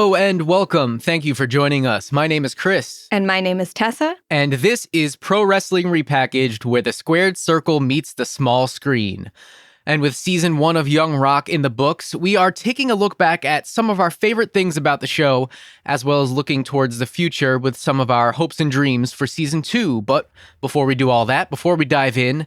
Hello and welcome. Thank you for joining us. My name is Chris. And my name is Tessa. And this is Pro Wrestling Repackaged, where the squared circle meets the small screen. And with season 1 of Young Rock in the books, we are taking a look back at some of our favorite things about the show, as well as looking towards the future with some of our hopes and dreams for season 2. But before we do all that, before we dive in,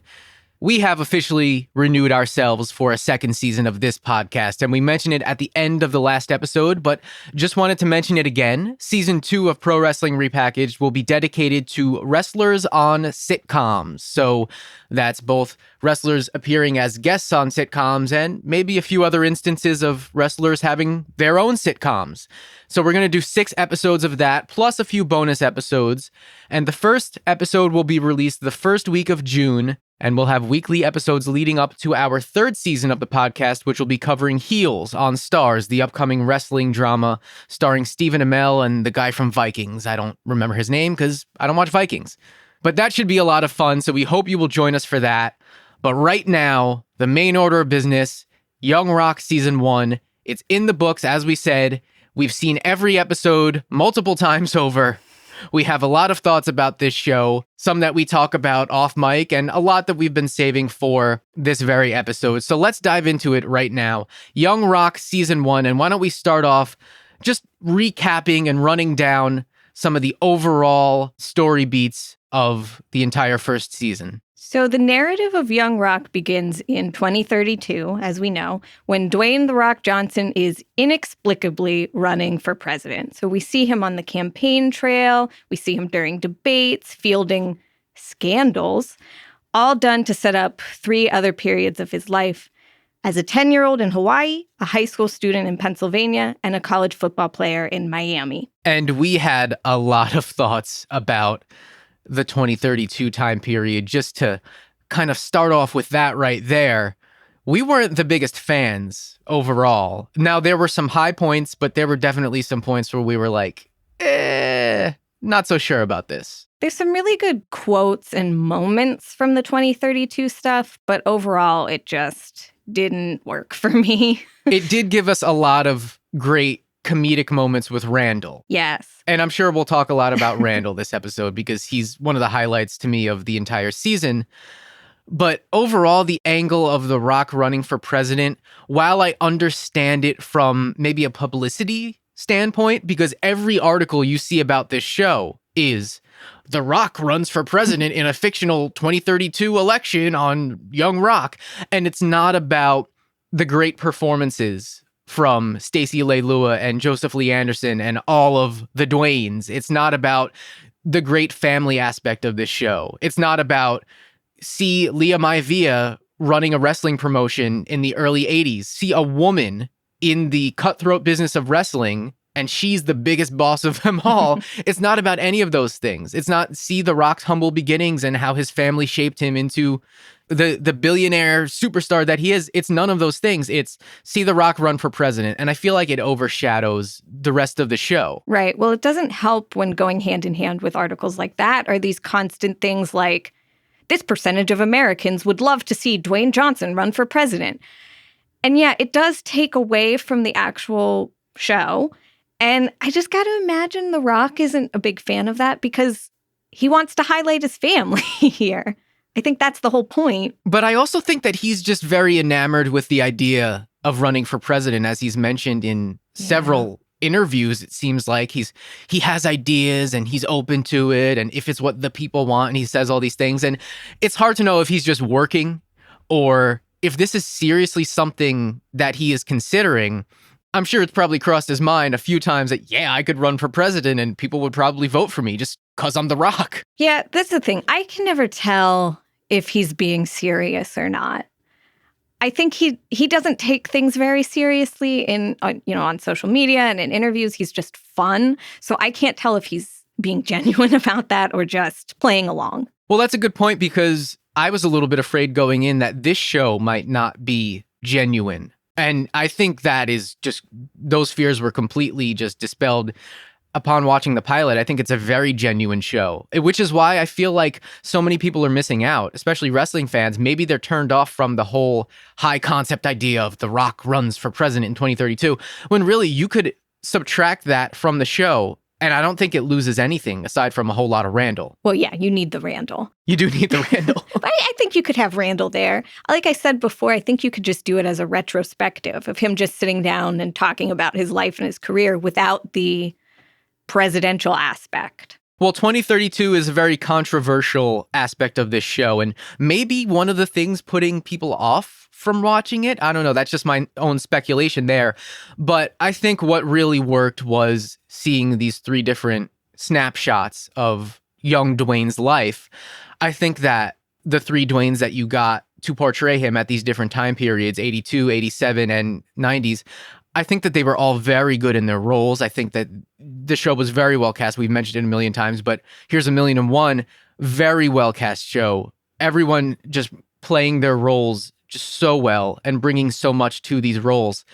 we have officially renewed ourselves for a second season of this podcast, and we mentioned it at the end of the last episode, but just wanted to mention it again. Season 2 of Pro Wrestling Repackaged will be dedicated to wrestlers on sitcoms. So that's both wrestlers appearing as guests on sitcoms and maybe a few other instances of wrestlers having their own sitcoms. So we're going to do 6 episodes of that, plus a few bonus episodes. And the first episode will be released the first week of June, and we'll have weekly episodes leading up to our 3rd season of the podcast, which will be covering Heels on Starz, the upcoming wrestling drama starring Stephen Amell and the guy from Vikings. I don't remember his name because I don't watch Vikings. But that should be a lot of fun, so we hope you will join us for that. But right now, the main order of business, Young Rock Season 1. It's in the books, as we said. We've seen every episode multiple times over. We have a lot of thoughts about this show, some that we talk about off mic, and a lot that we've been saving for this very episode. So let's dive into it right now. Young Rock Season 1, and why don't we start off just recapping and running down some of the overall story beats of the entire first season. So the narrative of Young Rock begins in 2032, as we know, when Dwayne "The Rock" Johnson is inexplicably running for president. So we see him on the campaign trail, we see him during debates, fielding scandals, all done to set up 3 other periods of his life as a 10-year-old in Hawaii, a high school student in Pennsylvania, and a college football player in Miami. And we had a lot of thoughts about the 2032 time period. Just to kind of start off with that right there, we weren't the biggest fans overall. Now, there were some high points, but there were definitely some points where we were like, not so sure about this. There's some really good quotes and moments from the 2032 stuff, but overall, it just didn't work for me. It did give us a lot of great comedic moments with Randall. Yes. And I'm sure we'll talk a lot about Randall this episode because he's one of the highlights to me of the entire season. But overall, the angle of The Rock running for president, while I understand it from maybe a publicity standpoint, because every article you see about this show is The Rock runs for president in a fictional 2032 election on Young Rock. And it's not about the great performances from Stacey Leilua and Joseph Lee Anderson and all of the Dwaynes. It's not about the great family aspect of this show. It's not about, see Leah Maivia running a wrestling promotion in the early 80s. See a woman in the cutthroat business of wrestling, and she's the biggest boss of them all. It's not about any of those things. It's not see The Rock's humble beginnings and how his family shaped him into the billionaire superstar that he is. It's none of those things. It's see The Rock run for president. And I feel like it overshadows the rest of the show. Right. Well, it doesn't help when going hand in hand with articles like that are these constant things like, this percentage of Americans would love to see Dwayne Johnson run for president. And yeah, it does take away from the actual show. And I just got to imagine The Rock isn't a big fan of that because he wants to highlight his family here. I think that's the whole point. But I also think that he's just very enamored with the idea of running for president, as he's mentioned in several interviews. It seems like he has ideas and he's open to it, and if it's what the people want, and he says all these things. And it's hard to know if he's just working or if this is seriously something that he is considering. I'm sure it's probably crossed his mind a few times that, yeah, I could run for president and people would probably vote for me just because I'm The Rock. Yeah, that's the thing. I can never tell if he's being serious or not. I think he doesn't take things very seriously on social media and in interviews. He's just fun. So I can't tell if he's being genuine about that or just playing along. Well, that's a good point, because I was a little bit afraid going in that this show might not be genuine. And I think that is just, those fears were completely just dispelled upon watching the pilot. I think it's a very genuine show, which is why I feel like so many people are missing out, especially wrestling fans. Maybe they're turned off from the whole high concept idea of The Rock runs for president in 2032, when really you could subtract that from the show, and I don't think it loses anything aside from a whole lot of Randall. Well, yeah, you need the Randall. You do need the Randall. But I think you could have Randall there. Like I said before, I think you could just do it as a retrospective of him just sitting down and talking about his life and his career without the presidential aspect. Well, 2032 is a very controversial aspect of this show, and maybe one of the things putting people off from watching it. I don't know. That's just my own speculation there. But I think what really worked was seeing these 3 different snapshots of young Dwayne's life. I think that the 3 Dwaynes that you got to portray him at these different time periods, 82, 87, and 90s, I think that they were all very good in their roles. I think that the show was very well cast. We've mentioned it a million times, but here's 1,000,001 very well cast show. Everyone just playing their roles just so well and bringing so much to these roles.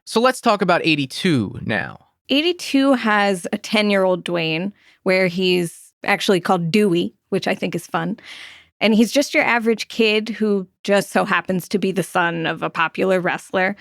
So let's talk about 82 now. 82 has a 10-year-old Dwayne where he's actually called Dewey, which I think is fun. And he's just your average kid who just so happens to be the son of a popular wrestler.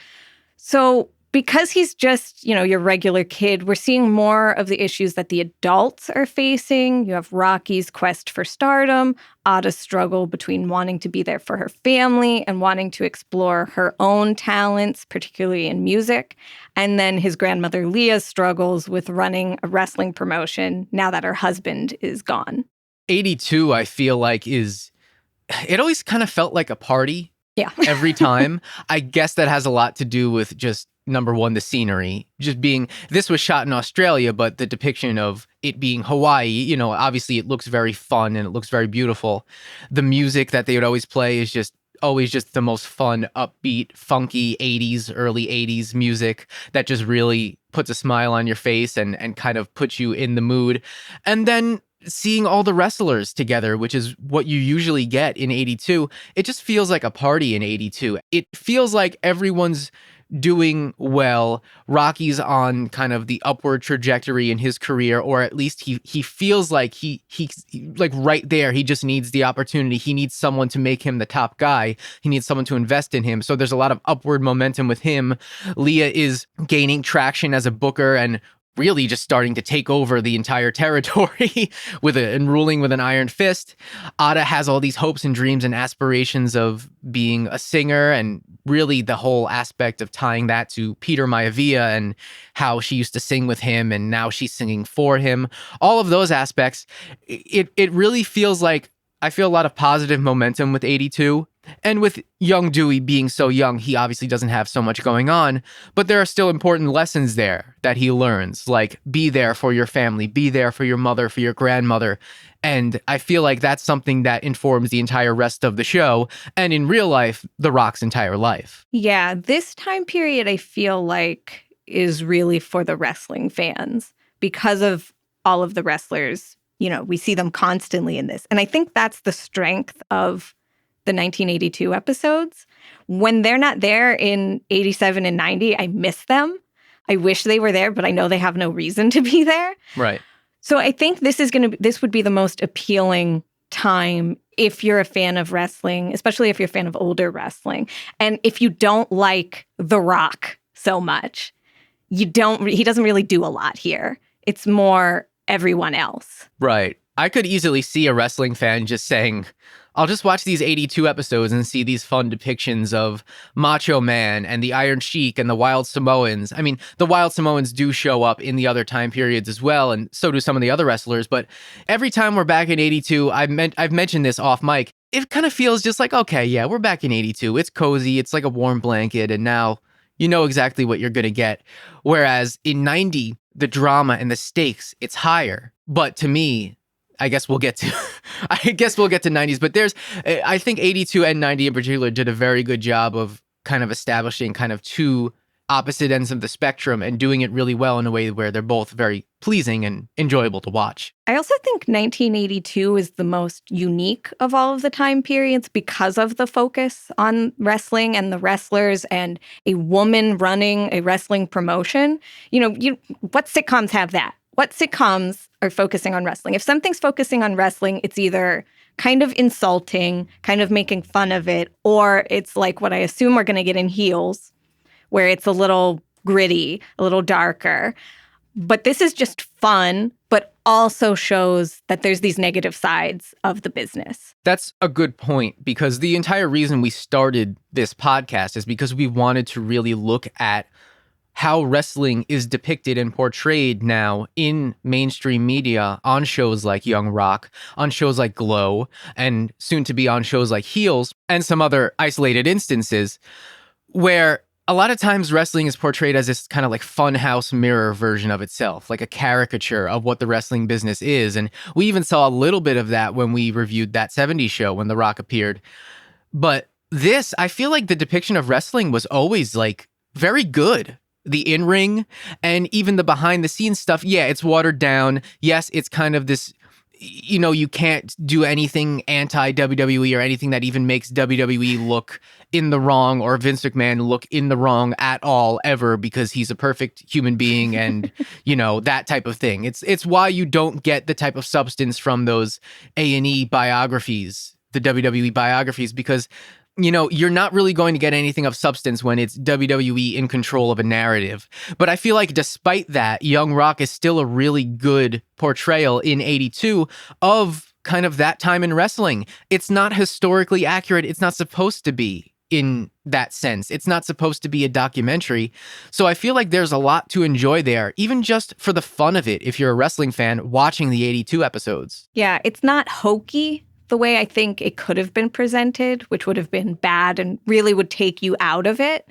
So because he's just, your regular kid, we're seeing more of the issues that the adults are facing. You have Rocky's quest for stardom, Ada's struggle between wanting to be there for her family and wanting to explore her own talents, particularly in music. And then his grandmother Leah's struggles with running a wrestling promotion now that her husband is gone. 82, I feel like, it always kind of felt like a party. Yeah. Every time. I guess that has a lot to do with just, number one, the scenery. Just being, this was shot in Australia, but the depiction of it being Hawaii, obviously it looks very fun and it looks very beautiful. The music that they would always play is just always just the most fun, upbeat, funky 80s, early 80s music that just really puts a smile on your face and kind of puts you in the mood. And then seeing all the wrestlers together, which is what you usually get in 82, it just feels like a party in 82. It feels like everyone's doing well. Rocky's on kind of the upward trajectory in his career, or at least he feels like he's like right there. He just needs the opportunity. He needs someone to make him the top guy. He needs someone to invest in him. So there's a lot of upward momentum with him. Leah is gaining traction as a booker and really just starting to take over the entire territory and ruling with an iron fist. Ada has all these hopes and dreams and aspirations of being a singer, and really the whole aspect of tying that to Peter Maivia and how she used to sing with him and now she's singing for him. All of those aspects, it really feels like I feel a lot of positive momentum with 82. And with young Dewey being so young, he obviously doesn't have so much going on, but there are still important lessons there that he learns, like be there for your family, be there for your mother, for your grandmother. And I feel like that's something that informs the entire rest of the show and in real life, The Rock's entire life. Yeah, this time period I feel like is really for the wrestling fans because of all of the wrestlers. We see them constantly in this. And I think that's the strength of the 1982 episodes. When they're not there in 87 and 90, I miss them. I wish they were there, but I know they have no reason to be there. Right. So I think this would be the most appealing time if you're a fan of wrestling, especially if you're a fan of older wrestling. And if you don't like The Rock so much, he doesn't really do a lot here. It's more everyone else. Right. I could easily see a wrestling fan just saying, I'll just watch these 82 episodes and see these fun depictions of Macho Man and the Iron Sheik and the Wild Samoans. I mean, the Wild Samoans do show up in the other time periods as well, and so do some of the other wrestlers. But every time we're back in 82, I've mentioned this off mic, it kind of feels just like, okay, yeah, we're back in 82. It's cozy. It's like a warm blanket. And now you know exactly what you're going to get. Whereas in 90, the drama and the stakes, it's higher. But to me, I guess we'll get to 90s, but I think 82 and 90 in particular did a very good job of kind of establishing kind of two opposite ends of the spectrum and doing it really well in a way where they're both very pleasing and enjoyable to watch. I also think 1982 is the most unique of all of the time periods because of the focus on wrestling and the wrestlers and a woman running a wrestling promotion. What sitcoms have that? What sitcoms are focusing on wrestling? If something's focusing on wrestling, it's either kind of insulting, kind of making fun of it, or it's like what I assume we're going to get in Heels, where it's a little gritty, a little darker. But this is just fun, but also shows that there's these negative sides of the business. That's a good point, because the entire reason we started this podcast is because we wanted to really look at how wrestling is depicted and portrayed now in mainstream media on shows like Young Rock, on shows like Glow, and soon to be on shows like Heels, and some other isolated instances where a lot of times wrestling is portrayed as this kind of like funhouse mirror version of itself, like a caricature of what the wrestling business is. And we even saw a little bit of that when we reviewed that 70s show when The Rock appeared. But this, I feel like the depiction of wrestling was always like very good. The in-ring and even the behind-the-scenes stuff, yeah, it's watered down. Yes, it's kind of this, you know, you can't do anything anti-WWE or anything that even makes WWE look in the wrong or Vince McMahon look in the wrong at all ever, because he's a perfect human being and, you know, that type of thing. It's why you don't get the type of substance from those A&E biographies, the WWE biographies, because, you know, you're not really going to get anything of substance when it's WWE in control of a narrative. But I feel like despite that, Young Rock is still a really good portrayal in 82 of kind of that time in wrestling. It's not historically accurate. It's not supposed to be in that sense. It's not supposed to be a documentary. So I feel like there's a lot to enjoy there, even just for the fun of it, if you're a wrestling fan watching the 82 episodes. Yeah, it's not hokey the way I think it could have been presented, which would have been bad and really would take you out of it.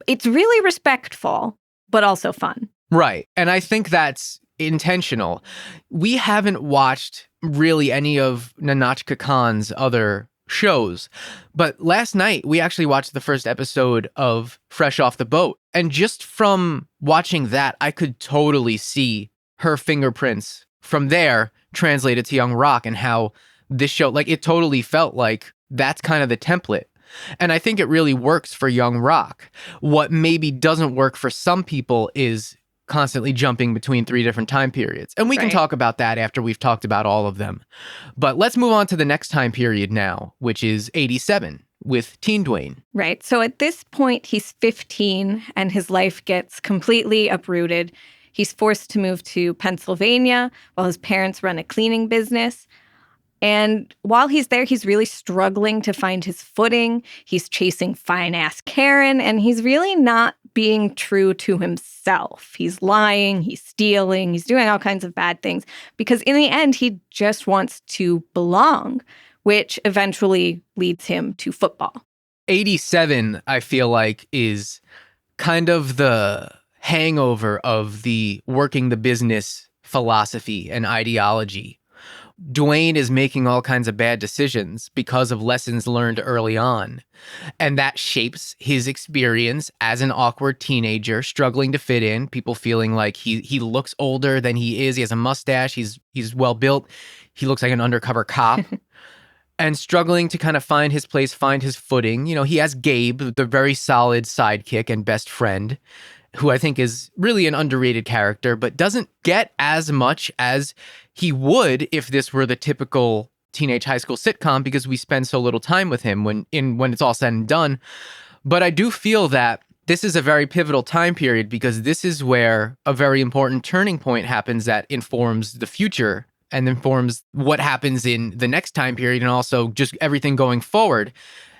It's really respectful, but also fun. Right. And I think that's intentional. We haven't watched really any of Nahnatchka Khan's other shows, but last night we actually watched the first episode of Fresh Off the Boat. And just from watching that, I could totally see her fingerprints from there translated to Young Rock, and how this show, like, it totally felt like that's kind of the template. And I think it really works for Young Rock. What maybe doesn't work for some people is constantly jumping between 3 different time periods. And we can talk about that after we've talked about all of them. But let's move on to the next time period now, which is 87 with Teen Dwayne. Right. So at this point, he's 15 and his life gets completely uprooted. He's forced to move to Pennsylvania while his parents run a cleaning business. And while he's there, he's really struggling to find his footing. He's chasing fine-ass Karen, and he's really not being true to himself. He's lying, he's stealing, he's doing all kinds of bad things, because in the end, he just wants to belong, which eventually leads him to football. 87, I feel like, is kind of the hangover of the working the business philosophy and ideology. Dwayne is making all kinds of bad decisions because of lessons learned early on. And that shapes his experience as an awkward teenager, struggling to fit in, people feeling like he looks older than he is. He has a mustache. He's well built. He looks like an undercover cop. And struggling to kind of find his place, find his footing. You know, he has Gabe, the very solid sidekick and best friend, who I think is really an underrated character, but doesn't get as much as he would if this were the typical teenage high school sitcom, because we spend so little time with him when it's all said and done. But I do feel that this is a very pivotal time period, because this is where a very important turning point happens that informs the future and informs what happens in the next time period, and also just everything going forward.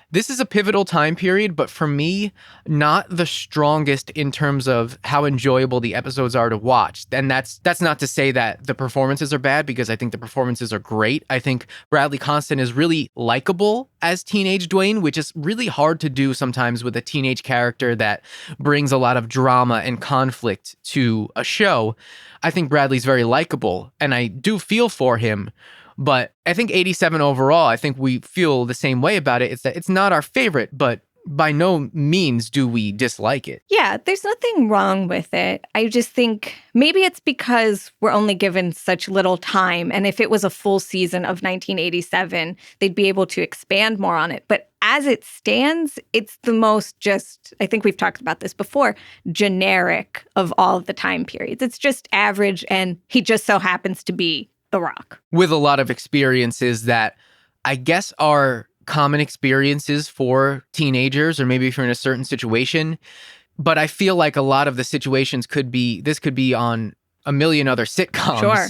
This is a pivotal time period, but for me, not the strongest in terms of how enjoyable the episodes are to watch. And that's not to say that the performances are bad, because I think the performances are great. I think Bradley Constant is really likable as teenage Dwayne, which is really hard to do sometimes with a teenage character that brings a lot of drama and conflict to a show. I think Bradley's very likable, and I do feel for him. But I think 87 overall, I think we feel the same way about it. It's that it's not our favorite, but by no means do we dislike it. Yeah, there's nothing wrong with it. I just think maybe it's because we're only given such little time. And if it was a full season of 1987, they'd be able to expand more on it. But as it stands, it's the most just, I think we've talked about this before, generic of all of the time periods. It's just average, and he just so happens to be The Rock. With a lot of experiences that I guess are common experiences for teenagers, or maybe if you're in a certain situation. But I feel like a lot of the situations could be on a million other sitcoms. Sure.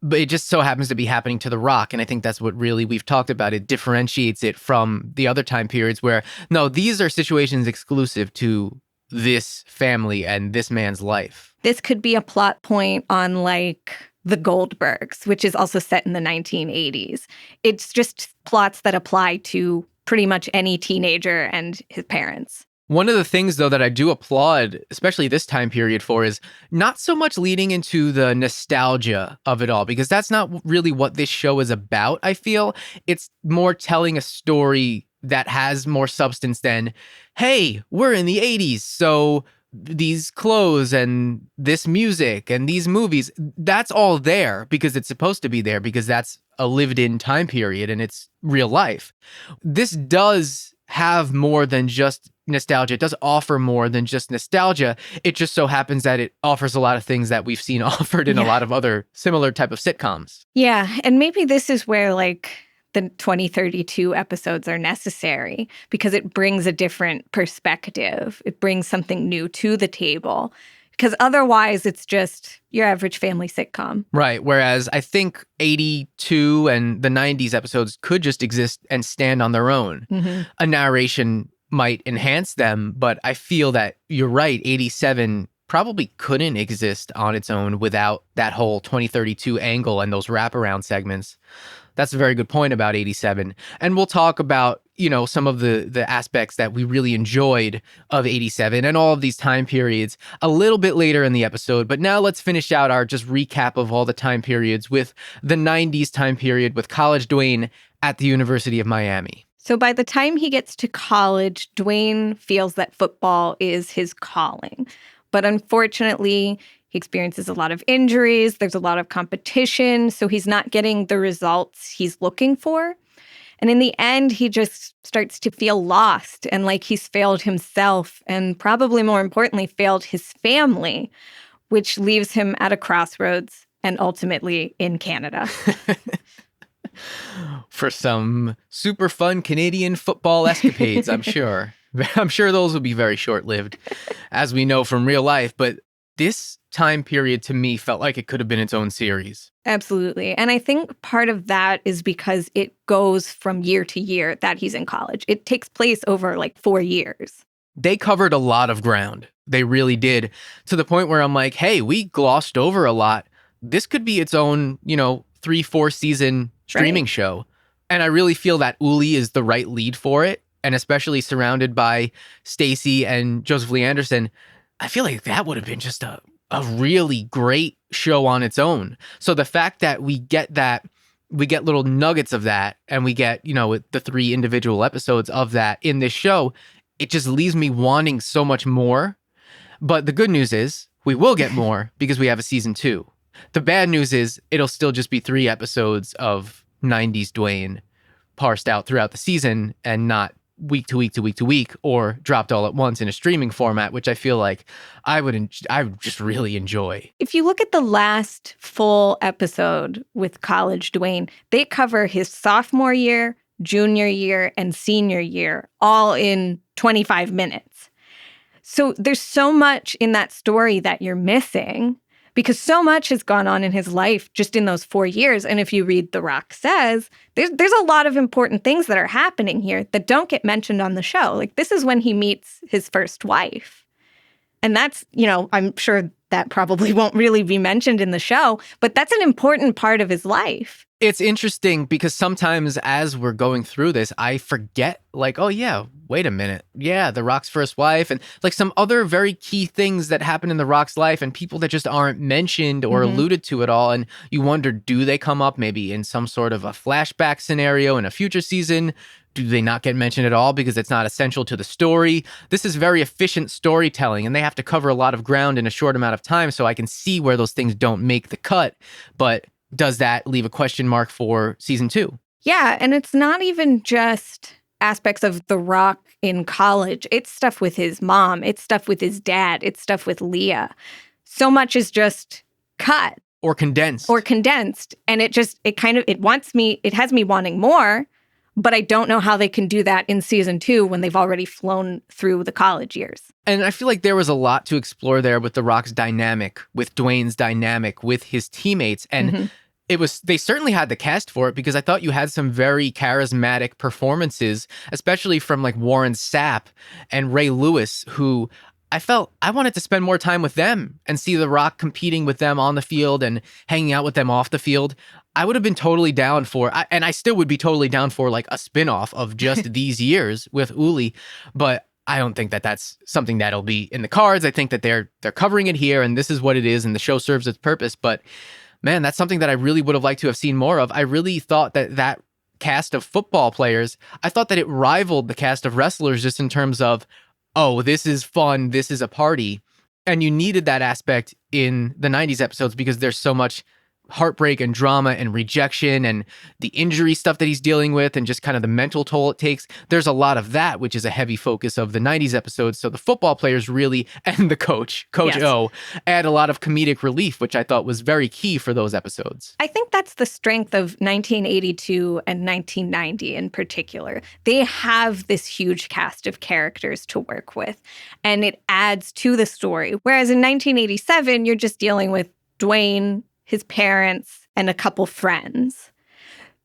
But it just so happens to be happening to The Rock. And I think that's what really we've talked about. It differentiates it from the other time periods where, no, these are situations exclusive to this family and this man's life. This could be a plot point on like The Goldbergs, which is also set in the 1980s. It's just plots that apply to pretty much any teenager and his parents. One of the things, though, that I do applaud, especially this time period for, is not so much leading into the nostalgia of it all, because that's not really what this show is about, I feel. It's more telling a story that has more substance than, hey, we're in the 80s, so these clothes and this music and these movies, that's all there because it's supposed to be there because that's a lived-in time period and it's real life. This does have more than just nostalgia. It does offer more than just nostalgia. It just so happens that it offers a lot of things that we've seen offered in a lot of other similar type of sitcoms. Yeah, and maybe this is where like the 2032 episodes are necessary because it brings a different perspective. It brings something new to the table. Because otherwise, it's just your average family sitcom. Right. Whereas I think 82 and the 90s episodes could just exist and stand on their own. Mm-hmm. A narration might enhance them, but I feel that you're right. 87 probably couldn't exist on its own without that whole 2032 angle and those wraparound segments. That's a very good point about 87. And we'll talk about, you know, some of the aspects that we really enjoyed of 87 and all of these time periods a little bit later in the episode. But now let's finish out our just recap of all the time periods with the 90s time period with college Dwayne at the University of Miami. So by the time he gets to college, Dwayne feels that football is his calling. But unfortunately, he experiences a lot of injuries. There's a lot of competition. So he's not getting the results he's looking for. And in the end, he just starts to feel lost and like he's failed himself and probably more importantly, failed his family, which leaves him at a crossroads and ultimately in Canada. For some super fun Canadian football escapades, I'm sure. I'm sure those will be very short-lived, as we know from real life. But this time period to me felt like it could have been its own series. Absolutely. And I think part of that is because it goes from year to year that he's in college. It takes place over like 4 years. They covered a lot of ground. They really did. To the point where I'm like, hey, we glossed over a lot. This could be its own, 3-4 season streaming show. And I really feel that Uli is the right lead for it. And especially surrounded by Stacey and Joseph Lee Anderson, I feel like that would have been just a really great show on its own. So the fact that we get little nuggets of that, and we get, the 3 individual episodes of that in this show, it just leaves me wanting so much more. But the good news is we will get more because we have a season 2. The bad news is it'll still just be 3 episodes of 90s Dwayne parsed out throughout the season and not week to week to week to week, or dropped all at once in a streaming format, which I feel like I would just really enjoy. If you look at the last full episode with college Dwayne, they cover his sophomore year, junior year, and senior year, all in 25 minutes. So there's so much in that story that you're missing because so much has gone on in his life just in those 4 years. And if you read The Rock Says, there's a lot of important things that are happening here that don't get mentioned on the show. Like, this is when he meets his first wife. And that's, I'm sure that probably won't really be mentioned in the show, but that's an important part of his life. It's interesting because sometimes as we're going through this, I forget, like, oh yeah, wait a minute. Yeah, The Rock's first wife and like some other very key things that happen in The Rock's life and people that just aren't mentioned or alluded to at all. And you wonder, do they come up maybe in some sort of a flashback scenario in a future season? Do they not get mentioned at all because it's not essential to the story? This is very efficient storytelling and they have to cover a lot of ground in a short amount of time, so I can see where those things don't make the cut. But does that leave a question mark for season 2? Yeah, and it's not even just aspects of The Rock in college. It's stuff with his mom. It's stuff with his dad. It's stuff with Leah. So much is just cut. Or condensed. And it has me wanting more, But I don't know how they can do that in season 2 when they've already flown through the college years. And I feel like there was a lot to explore there with The Rock's dynamic, with Dwayne's dynamic, with his teammates. And they certainly had the cast for it, because I thought you had some very charismatic performances, especially from like Warren Sapp and Ray Lewis, who I felt I wanted to spend more time with them and see The Rock competing with them on the field and hanging out with them off the field. I would have been totally down for, and I still would be totally down for like a spinoff of just these years with Uli, but I don't think that that's something that'll be in the cards. I think that they're covering it here, and this is what it is, and the show serves its purpose. But man, that's something that I really would have liked to have seen more of. I really thought that cast of football players, I thought that it rivaled the cast of wrestlers just in terms of, oh, this is fun, this is a party. And you needed that aspect in the 90s episodes because there's so much heartbreak and drama and rejection and the injury stuff that he's dealing with and just kind of the mental toll it takes. There's a lot of that, which is a heavy focus of the 90s episodes. So the football players really, and the Coach yes. O, add a lot of comedic relief, which I thought was very key for those episodes. I think that's the strength of 1982 and 1990 in particular. They have this huge cast of characters to work with, and it adds to the story. Whereas in 1987, you're just dealing with Dwayne, his parents, and a couple friends.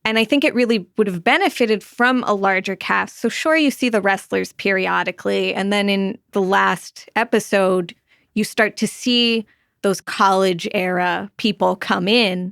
And I think it really would have benefited from a larger cast. So sure, you see the wrestlers periodically, and then in the last episode, you start to see those college-era people come in.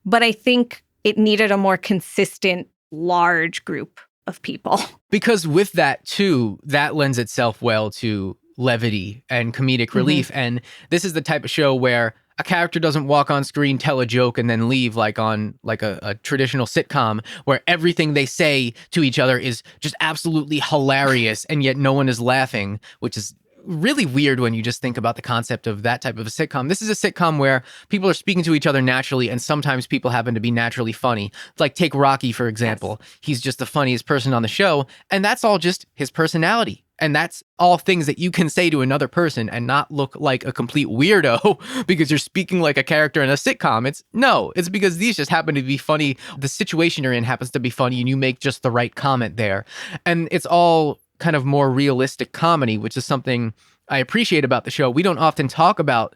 But I think it needed a more consistent, large group of people. Because with that, too, that lends itself well to levity and comedic relief. And this is the type of show where a character doesn't walk on screen, tell a joke, and then leave like on like a traditional sitcom where everything they say to each other is just absolutely hilarious and yet no one is laughing, which is really weird when you just think about the concept of that type of a sitcom. This is a sitcom where people are speaking to each other naturally, and sometimes people happen to be naturally funny. Like take Rocky, for example. Yes. He's just the funniest person on the show, and that's all just his personality. And that's all things that you can say to another person and not look like a complete weirdo because you're speaking like a character in a sitcom. It's because these just happen to be funny. The situation you're in happens to be funny, and you make just the right comment there. And it's all kind of more realistic comedy, which is something I appreciate about the show. We don't often talk about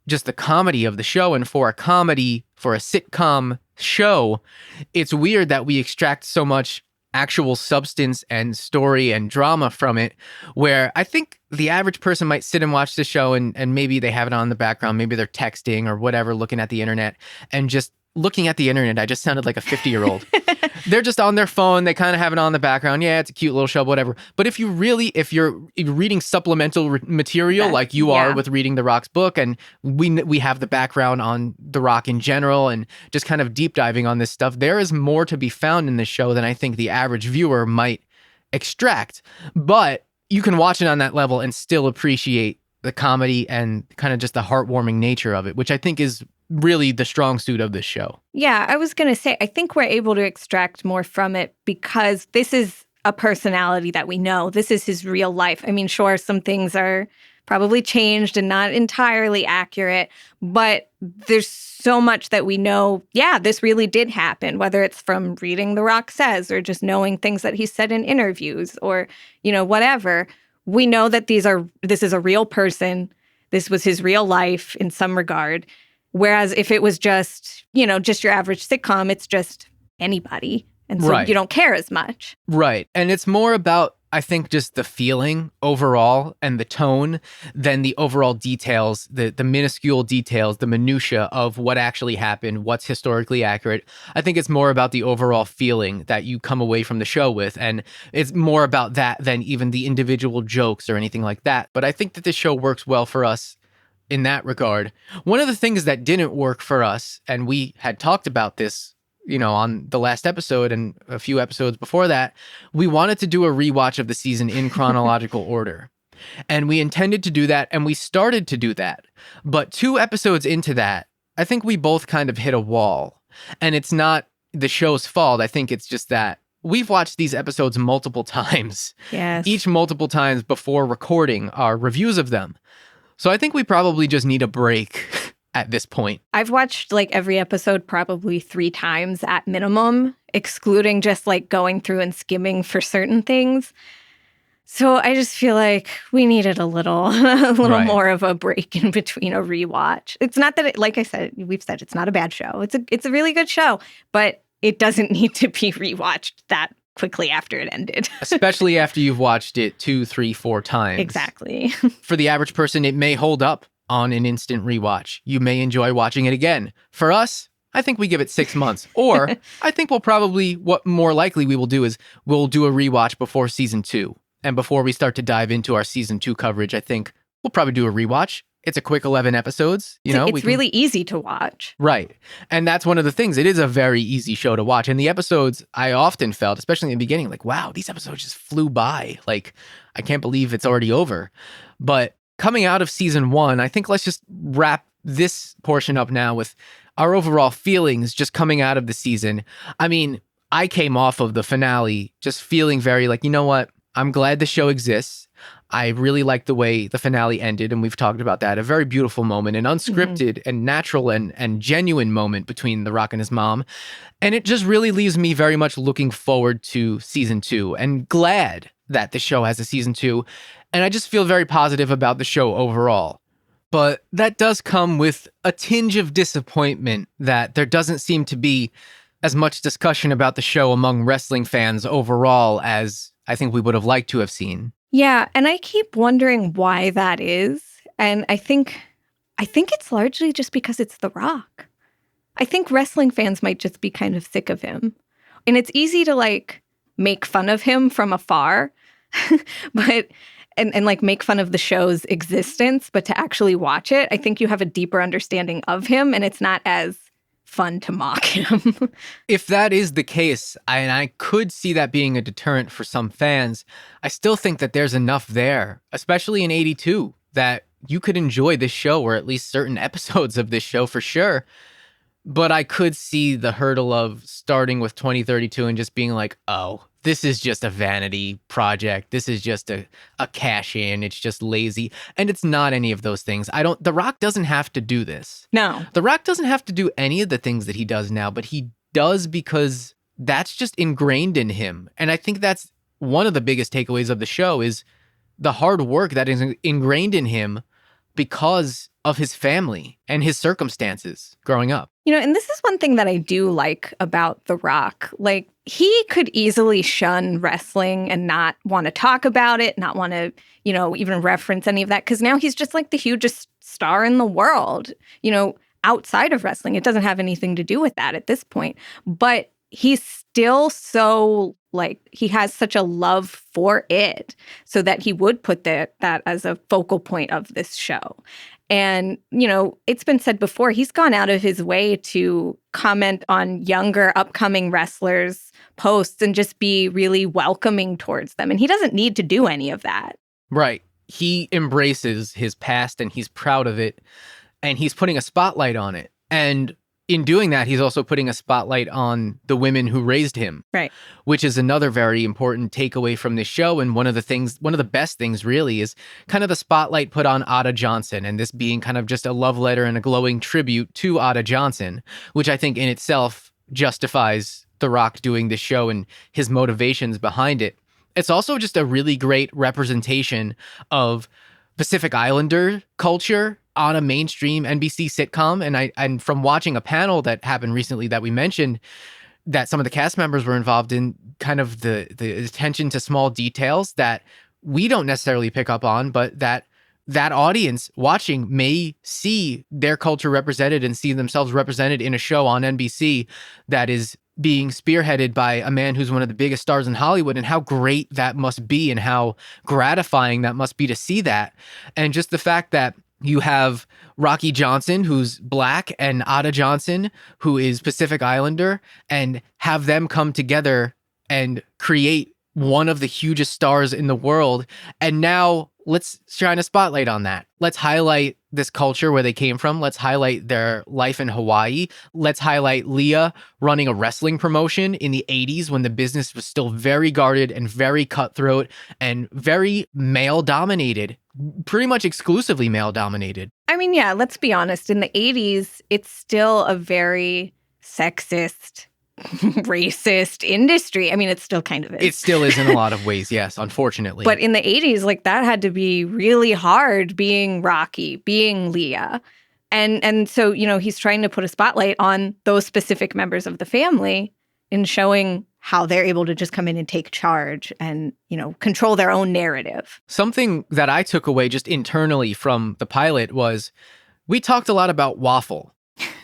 just the comedy of the show, and for a sitcom show, it's weird that we extract so much actual substance and story and drama from it, where I think the average person might sit and watch the show and maybe they have it on in the background, maybe they're texting or whatever, looking at the internet, and just looking at the internet, I just sounded like a 50-year-old. They're just on their phone. They kind of have it on the background. Yeah, it's a cute little show, whatever. But if you're reading supplemental material like you are with reading The Rock's book, and we have the background on The Rock in general and just kind of deep diving on this stuff, there is more to be found in this show than I think the average viewer might extract. But you can watch it on that level and still appreciate the comedy and kind of just the heartwarming nature of it, which I think is really the strong suit of this show. Yeah, I was going to say, I think we're able to extract more from it because this is a personality that we know. This is his real life. I mean, sure, some things are probably changed and not entirely accurate, but there's so much that we know, yeah, this really did happen, whether it's from reading The Rock Says or just knowing things that he said in interviews or, whatever. We know that this is a real person. This was his real life in some regard. Whereas if it was just your average sitcom, it's just anybody. And so you don't care as much. Right. And it's more about, I think, just the feeling overall and the tone than the overall details, the minuscule details, the minutia of what actually happened, what's historically accurate. I think it's more about the overall feeling that you come away from the show with. And it's more about that than even the individual jokes or anything like that. But I think that this show works well for us in that regard. One of the things that didn't work for us, and we had talked about this, on the last episode and a few episodes before that, we wanted to do a rewatch of the season in chronological order. And we intended to do that, and we started to do that. But 2 episodes into that, I think we both kind of hit a wall. And it's not the show's fault. I think it's just that we've watched these episodes multiple times. Yes. Each multiple times before recording our reviews of them. So I think we probably just need a break at this point. I've watched like every episode probably 3 times at minimum, excluding just like going through and skimming for certain things. So I just feel like we needed a little Right. more of a break in between a rewatch. It's not that like I said, we've said it's not a bad show. It's a really good show, but it doesn't need to be rewatched that quickly after it ended. Especially after you've watched it 2, 3, 4 times. Exactly. For the average person, it may hold up on an instant rewatch. You may enjoy watching it again. For us, I think we give it 6 months. Or I think what more likely we will do is we'll do a rewatch before season 2. And before we start to dive into our season 2 coverage, I think we'll probably do a rewatch. It's a quick 11 episodes. It's really easy to watch. Right. And that's one of the things. It is a very easy show to watch. And the episodes, I often felt, especially in the beginning, like, wow, these episodes just flew by. Like, I can't believe it's already over. But coming out of season 1, I think let's just wrap this portion up now with our overall feelings just coming out of the season. I mean, I came off of the finale just feeling very like, you know what? I'm glad the show exists. I really like the way the finale ended, and we've talked about that. A very beautiful moment, an unscripted and natural and genuine moment between The Rock and his mom. And it just really leaves me very much looking forward to season 2 and glad that the show has a season 2. And I just feel very positive about the show overall. But that does come with a tinge of disappointment that there doesn't seem to be as much discussion about the show among wrestling fans overall as I think we would have liked to have seen. Yeah, and I keep wondering why that is. And I think it's largely just because it's The Rock. I think wrestling fans might just be kind of sick of him. And it's easy to like make fun of him from afar, but and like make fun of the show's existence, but to actually watch it, I think you have a deeper understanding of him and it's not as fun to mock him. If that is the case, and I could see that being a deterrent for some fans, I still think that there's enough there, especially in 82, that you could enjoy this show, or at least certain episodes of this show for sure. But I could see the hurdle of starting with 2032 and just being like, oh, this is just a vanity project. This is just a cash in. It's just lazy. And it's not any of those things. The Rock doesn't have to do this. No. The Rock doesn't have to do any of the things that he does now, but he does because that's just ingrained in him. And I think that's one of the biggest takeaways of the show is the hard work that is ingrained in him because of his family and his circumstances growing up. And this is one thing that I do like about The Rock. Like, he could easily shun wrestling and not want to talk about it, not want to, even reference any of that. Because now he's just like the hugest star in the world, outside of wrestling. It doesn't have anything to do with that at this point. But he's still so, like, he has such a love for it so that he would put that as a focal point of this show. And, it's been said before, he's gone out of his way to comment on younger upcoming wrestlers' posts and just be really welcoming towards them. And he doesn't need to do any of that. Right. He embraces his past and he's proud of it. And he's putting a spotlight on it. And in doing that, he's also putting a spotlight on the women who raised him. Right. Which is another very important takeaway from this show. And one of the best things really is kind of the spotlight put on Ada Johnson, and this being kind of just a love letter and a glowing tribute to Ada Johnson, which I think in itself justifies The Rock doing this show and his motivations behind it. It's also just a really great representation of Pacific Islander culture on a mainstream NBC sitcom. And from watching a panel that happened recently that we mentioned, that some of the cast members were involved in, kind of the attention to small details that we don't necessarily pick up on, but that audience watching may see their culture represented and see themselves represented in a show on NBC that is being spearheaded by a man who's one of the biggest stars in Hollywood, and how great that must be and how gratifying that must be to see that. And just the fact that you have Rocky Johnson, who's Black, and Ada Johnson, who is Pacific Islander, and have them come together and create one of the hugest stars in the world. And now let's shine a spotlight on that. Let's highlight this culture where they came from. Let's highlight their life in Hawaii. Let's highlight Leah running a wrestling promotion in the 80s when the business was still very guarded and very cutthroat and very male dominated. pretty much exclusively male dominated. I mean, yeah, let's be honest. In the 80s, it's still a very sexist, racist industry. I mean, it still kind of is. It still is in a lot of ways, yes, unfortunately. But in the 80s, like that had to be really hard being Rocky, being Leah. And so, you know, he's trying to put a spotlight on those specific members of the family in showing how they're able to just come in and take charge and, you know, control their own narrative. Something that I took away just internally from the pilot was we talked a lot about Waffle.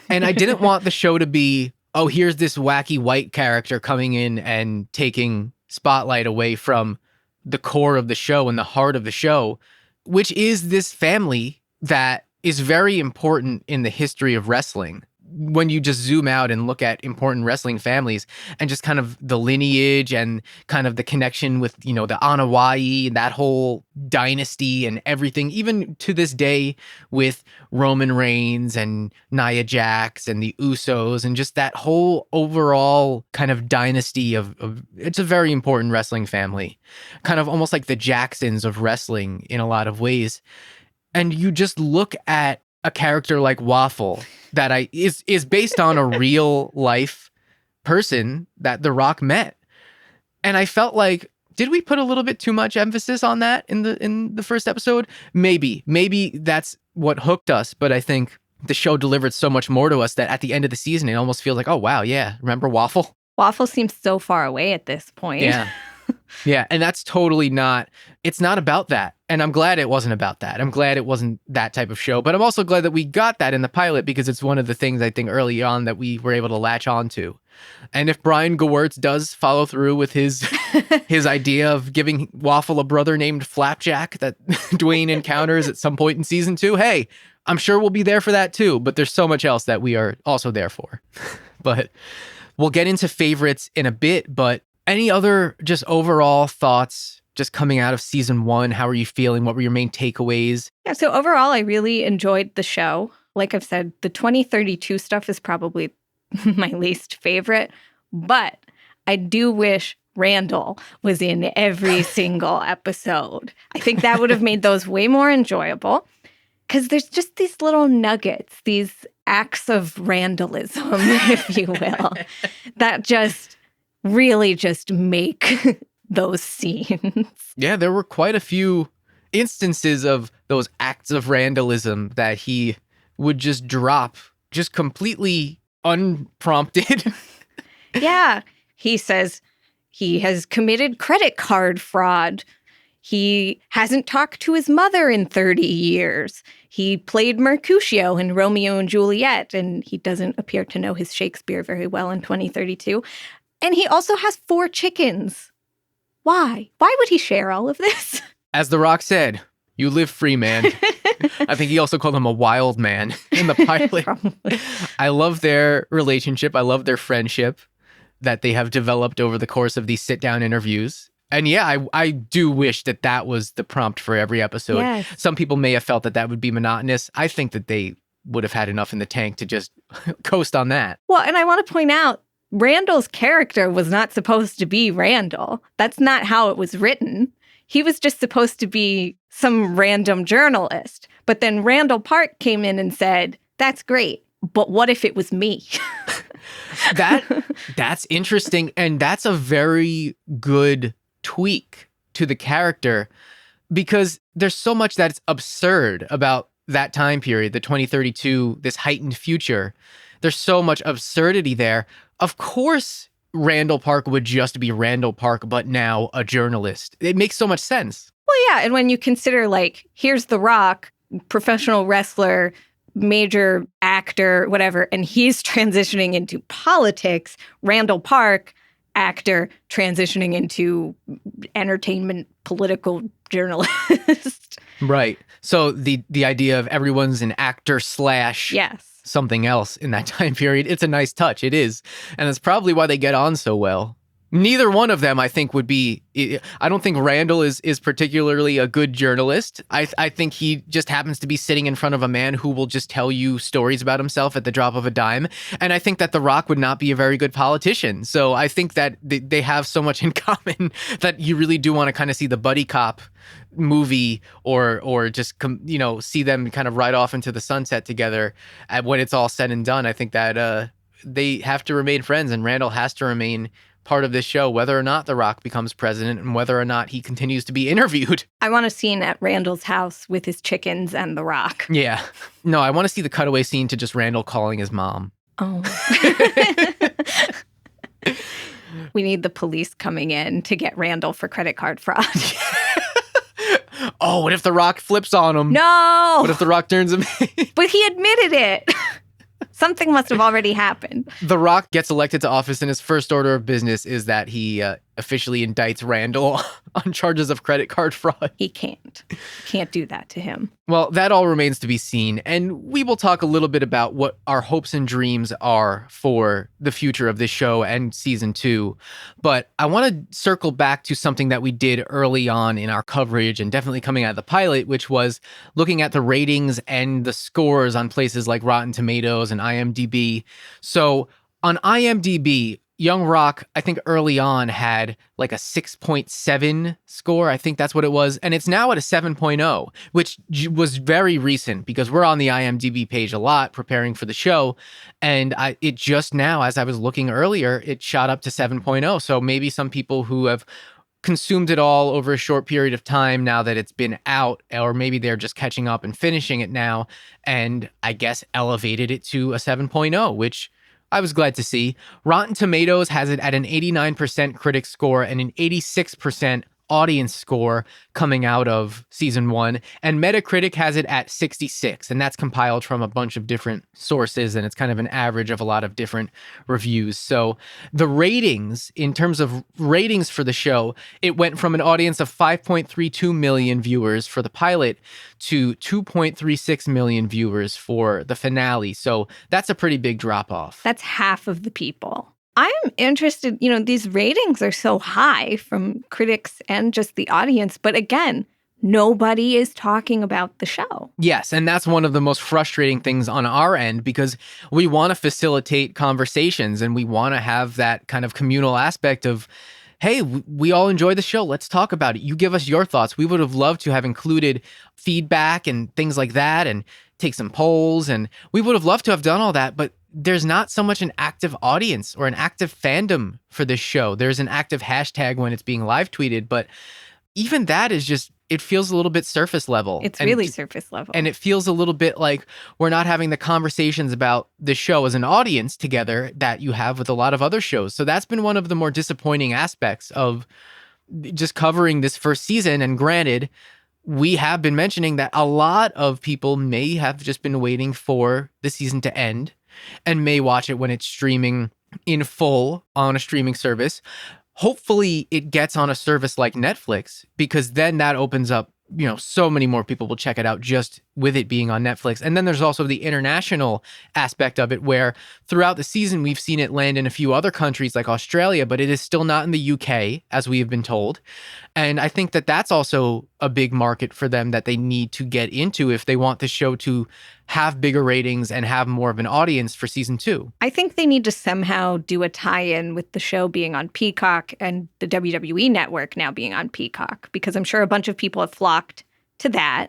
And I didn't want the show to be, oh, here's this wacky white character coming in and taking spotlight away from the core of the show and the heart of the show, which is this family that is very important in the history of wrestling. When you just zoom out and look at important wrestling families and just kind of the lineage and kind of the connection with, you know, the Anawai, that whole dynasty and everything, even to this day with Roman Reigns and Nia Jax and the Usos and just that whole overall kind of dynasty of it's a very important wrestling family, kind of almost like the Jacksons of wrestling in a lot of ways. And you just look at a character like Waffle that is based on a real life person that The Rock met. And I felt like, did we put a little bit too much emphasis on that in the first episode? Maybe that's what hooked us, but I think the show delivered so much more to us that at the end of the season, it almost feels like, oh wow, yeah, remember Waffle? Waffle seems so far away at this point. Yeah. Yeah, and that's totally it's not about that. And I'm glad it wasn't about that. I'm glad it wasn't that type of show. But I'm also glad that we got that in the pilot because it's one of the things I think early on that we were able to latch on to. And if Brian Gewirtz does follow through with his idea of giving Waffle a brother named Flapjack that Dwayne encounters at some point in season 2, hey, I'm sure we'll be there for that too. But there's so much else that we are also there for. But we'll get into favorites in a bit, but any other just overall thoughts just coming out of season 1? How are you feeling? What were your main takeaways? Yeah, so overall, I really enjoyed the show. Like I've said, the 2032 stuff is probably my least favorite, but I do wish Randall was in every single episode. I think that would have made those way more enjoyable because there's just these little nuggets, these acts of Randallism, if you will, that just really just make those scenes. Yeah, there were quite a few instances of those acts of Randallism that he would just drop just completely unprompted. Yeah. He says he has committed credit card fraud. He hasn't talked to his mother in 30 years. He played Mercutio in Romeo and Juliet, and he doesn't appear to know his Shakespeare very well in 2032. And he also has 4 chickens. Why? Why would he share all of this? As The Rock said, you live free, man. I think he also called him a wild man in the pilot. I love their relationship. I love their friendship that they have developed over the course of these sit-down interviews. And yeah, I do wish that that was the prompt for every episode. Yes. Some people may have felt that that would be monotonous. I think that they would have had enough in the tank to just coast on that. Well, and I want to point out, Randall's character was not supposed to be Randall. That's not how it was written. He was just supposed to be some random journalist. But then Randall Park came in and said, that's great, but what if it was me? That's interesting. And that's a very good tweak to the character because there's so much that's absurd about that time period, the 2032, this heightened future. There's so much absurdity there. Of course, Randall Park would just be Randall Park, but now a journalist. It makes so much sense. Well, yeah. And when you consider, like, here's The Rock, professional wrestler, major actor, whatever, and he's transitioning into politics, Randall Park, actor, transitioning into entertainment, political journalist. Right. So the idea of everyone's an actor / Yes. something else in that time period, it's a nice touch. It is. And that's probably why they get on so well. Neither one of them, I think, would be... I don't think Randall is particularly a good journalist. I think he just happens to be sitting in front of a man who will just tell you stories about himself at the drop of a dime. And I think that The Rock would not be a very good politician. So I think that they have so much in common that you really do want to kind of see the buddy cop movie or just see them kind of ride off into the sunset together when it's all said and done. I think that they have to remain friends, and Randall has to remain part of this show, whether or not The Rock becomes president and whether or not he continues to be interviewed. I want a scene at Randall's house with his chickens and The Rock. Yeah. No, I want to see the cutaway scene to just Randall calling his mom. Oh. We need the police coming in to get Randall for credit card fraud. Oh, what if The Rock flips on him? No! What if The Rock turns him? But he admitted it. Something must have already happened. The Rock gets elected to office, and his first order of business is that he officially indicts Randall on charges of credit card fraud. He can't do that to him. Well, that all remains to be seen, and we will talk a little bit about what our hopes and dreams are for the future of this show and season 2. But I want to circle back to something that we did early on in our coverage, and definitely coming out of the pilot, which was looking at the ratings and the scores on places like Rotten Tomatoes and IMDb. So on IMDb, Young Rock, I think early on had like a 6.7 score. I think that's what it was. And it's now at a 7.0, which was very recent because we're on the IMDb page a lot preparing for the show. And it just now, as I was looking earlier, it shot up to 7.0. So maybe some people who have consumed it all over a short period of time now that it's been out, or maybe they're just catching up and finishing it now, and I guess elevated it to a 7.0, which I was glad to see. Rotten Tomatoes has it at an 89% critic score and an 86% audience score coming out of season 1, and Metacritic has it at 66, and that's compiled from a bunch of different sources, and it's kind of an average of a lot of different reviews. So the ratings, in terms of ratings for the show, it went from an audience of 5.32 million viewers for the pilot to 2.36 million viewers for the finale. So that's a pretty big drop off. That's half of the people. I'm interested, these ratings are so high from critics and just the audience. But again, nobody is talking about the show. Yes, and that's one of the most frustrating things on our end because we want to facilitate conversations and we want to have that kind of communal aspect of, hey, we all enjoy the show. Let's talk about it. You give us your thoughts. We would have loved to have included feedback and things like that and take some polls. And we would have loved to have done all that. But there's not so much an active audience or an active fandom for this show. There's an active hashtag when it's being live tweeted. But even that is just, it feels a little bit surface level. It's really surface level. And it feels a little bit like we're not having the conversations about the show as an audience together that you have with a lot of other shows. So that's been one of the more disappointing aspects of just covering this first season. And granted, we have been mentioning that a lot of people may have just been waiting for the season to end and may watch it when it's streaming in full on a streaming service. Hopefully it gets on a service like Netflix, because then that opens up, so many more people will check it out just with it being on Netflix. And then there's also the international aspect of it, where throughout the season, we've seen it land in a few other countries like Australia, but it is still not in the UK, as we have been told. And I think that that's also a big market for them that they need to get into if they want the show to have bigger ratings and have more of an audience for season 2. I think they need to somehow do a tie-in with the show being on Peacock and the WWE network now being on Peacock, because I'm sure a bunch of people have flocked to that.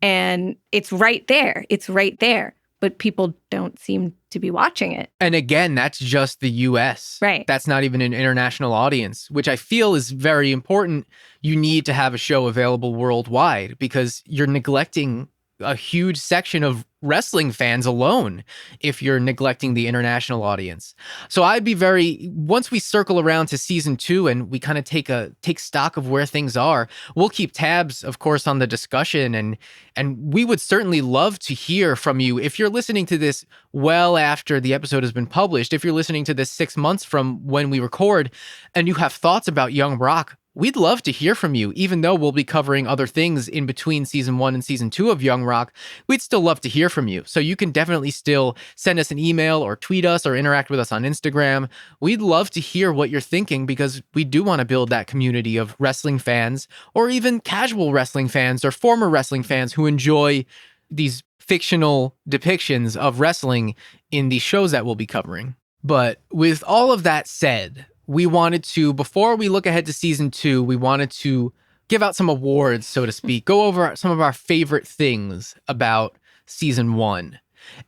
And it's right there. It's right there. But people don't seem to be watching it. And again, that's just the US. Right. That's not even an international audience, which I feel is very important. You need to have a show available worldwide because you're neglecting a huge section of wrestling fans alone if you're neglecting the international audience. So I'd be once we circle around to season 2 and we kind of take stock of where things are, we'll keep tabs, of course, on the discussion, and we would certainly love to hear from you. If you're listening to this well after the episode has been published, if you're listening to this 6 months from when we record and you have thoughts about Young Rock, we'd love to hear from you. Even though we'll be covering other things in between season 1 and season 2 of Young Rock, we'd still love to hear from you. So you can definitely still send us an email or tweet us or interact with us on Instagram. We'd love to hear what you're thinking because we do want to build that community of wrestling fans or even casual wrestling fans or former wrestling fans who enjoy these fictional depictions of wrestling in the shows that we'll be covering. But with all of that said, we wanted to, before we look ahead to season 2, we wanted to give out some awards, so to speak, go over some of our favorite things about season 1.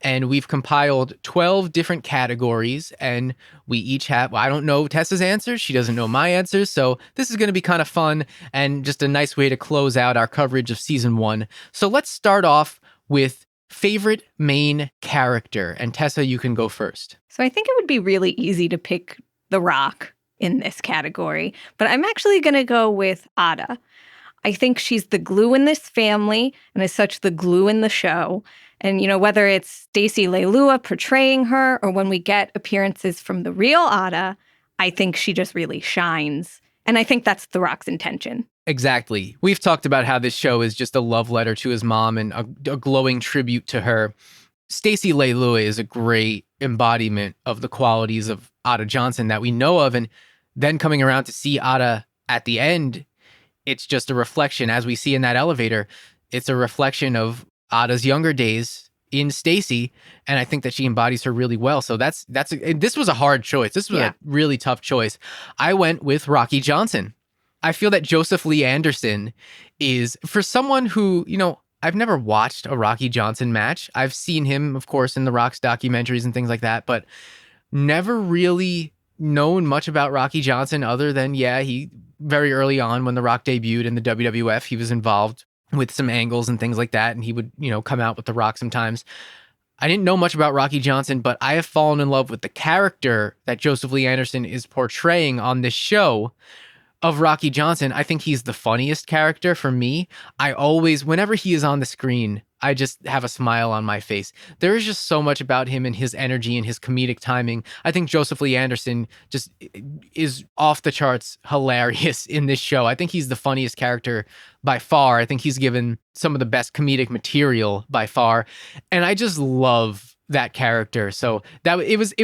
And we've compiled 12 different categories, and we each have, well, I don't know Tessa's answers. She doesn't know my answers. So this is going to be kind of fun and just a nice way to close out our coverage of season 1. So let's start off with favorite main character. And Tessa, you can go first. So I think it would be really easy to pick The Rock in this category, but I'm actually going to go with Ada. I think she's the glue in this family and as such the glue in the show. And, you know, whether it's Stacey Leilua portraying her or when we get appearances from the real Ada, I think she just really shines. And I think that's The Rock's intention. Exactly. We've talked about how this show is just a love letter to his mom and a glowing tribute to her. Stacey Leilua is a great embodiment of the qualities of Ada Johnson that we know of. And then coming around to see Ada at the end, it's just a reflection, as we see in that elevator, it's a reflection of Ada's younger days in Stacey, and I think that she embodies her really well. So this was a hard choice. This was a really tough choice. I went with Rocky Johnson. I feel that Joseph Lee Anderson is, for someone who, you know, I've never watched a Rocky Johnson match. I've seen him, of course, in the Rock's documentaries and things like that, but never really known much about Rocky Johnson other than, he very early on when The Rock debuted in the WWF, he was involved with some angles and things like that. And he would, you know, come out with The Rock sometimes. I didn't know much about Rocky Johnson, but I have fallen in love with the character that Joseph Lee Anderson is portraying on this show of Rocky Johnson. I think he's the funniest character for me. I always, whenever he is on the screen, I just have a smile on my face. There is just so much about him and his energy and his comedic timing. I think Joseph Lee Anderson just is off the charts hilarious in this show. I think he's the funniest character by far. I think he's given some of the best comedic material by far. And I just love that character. So that it was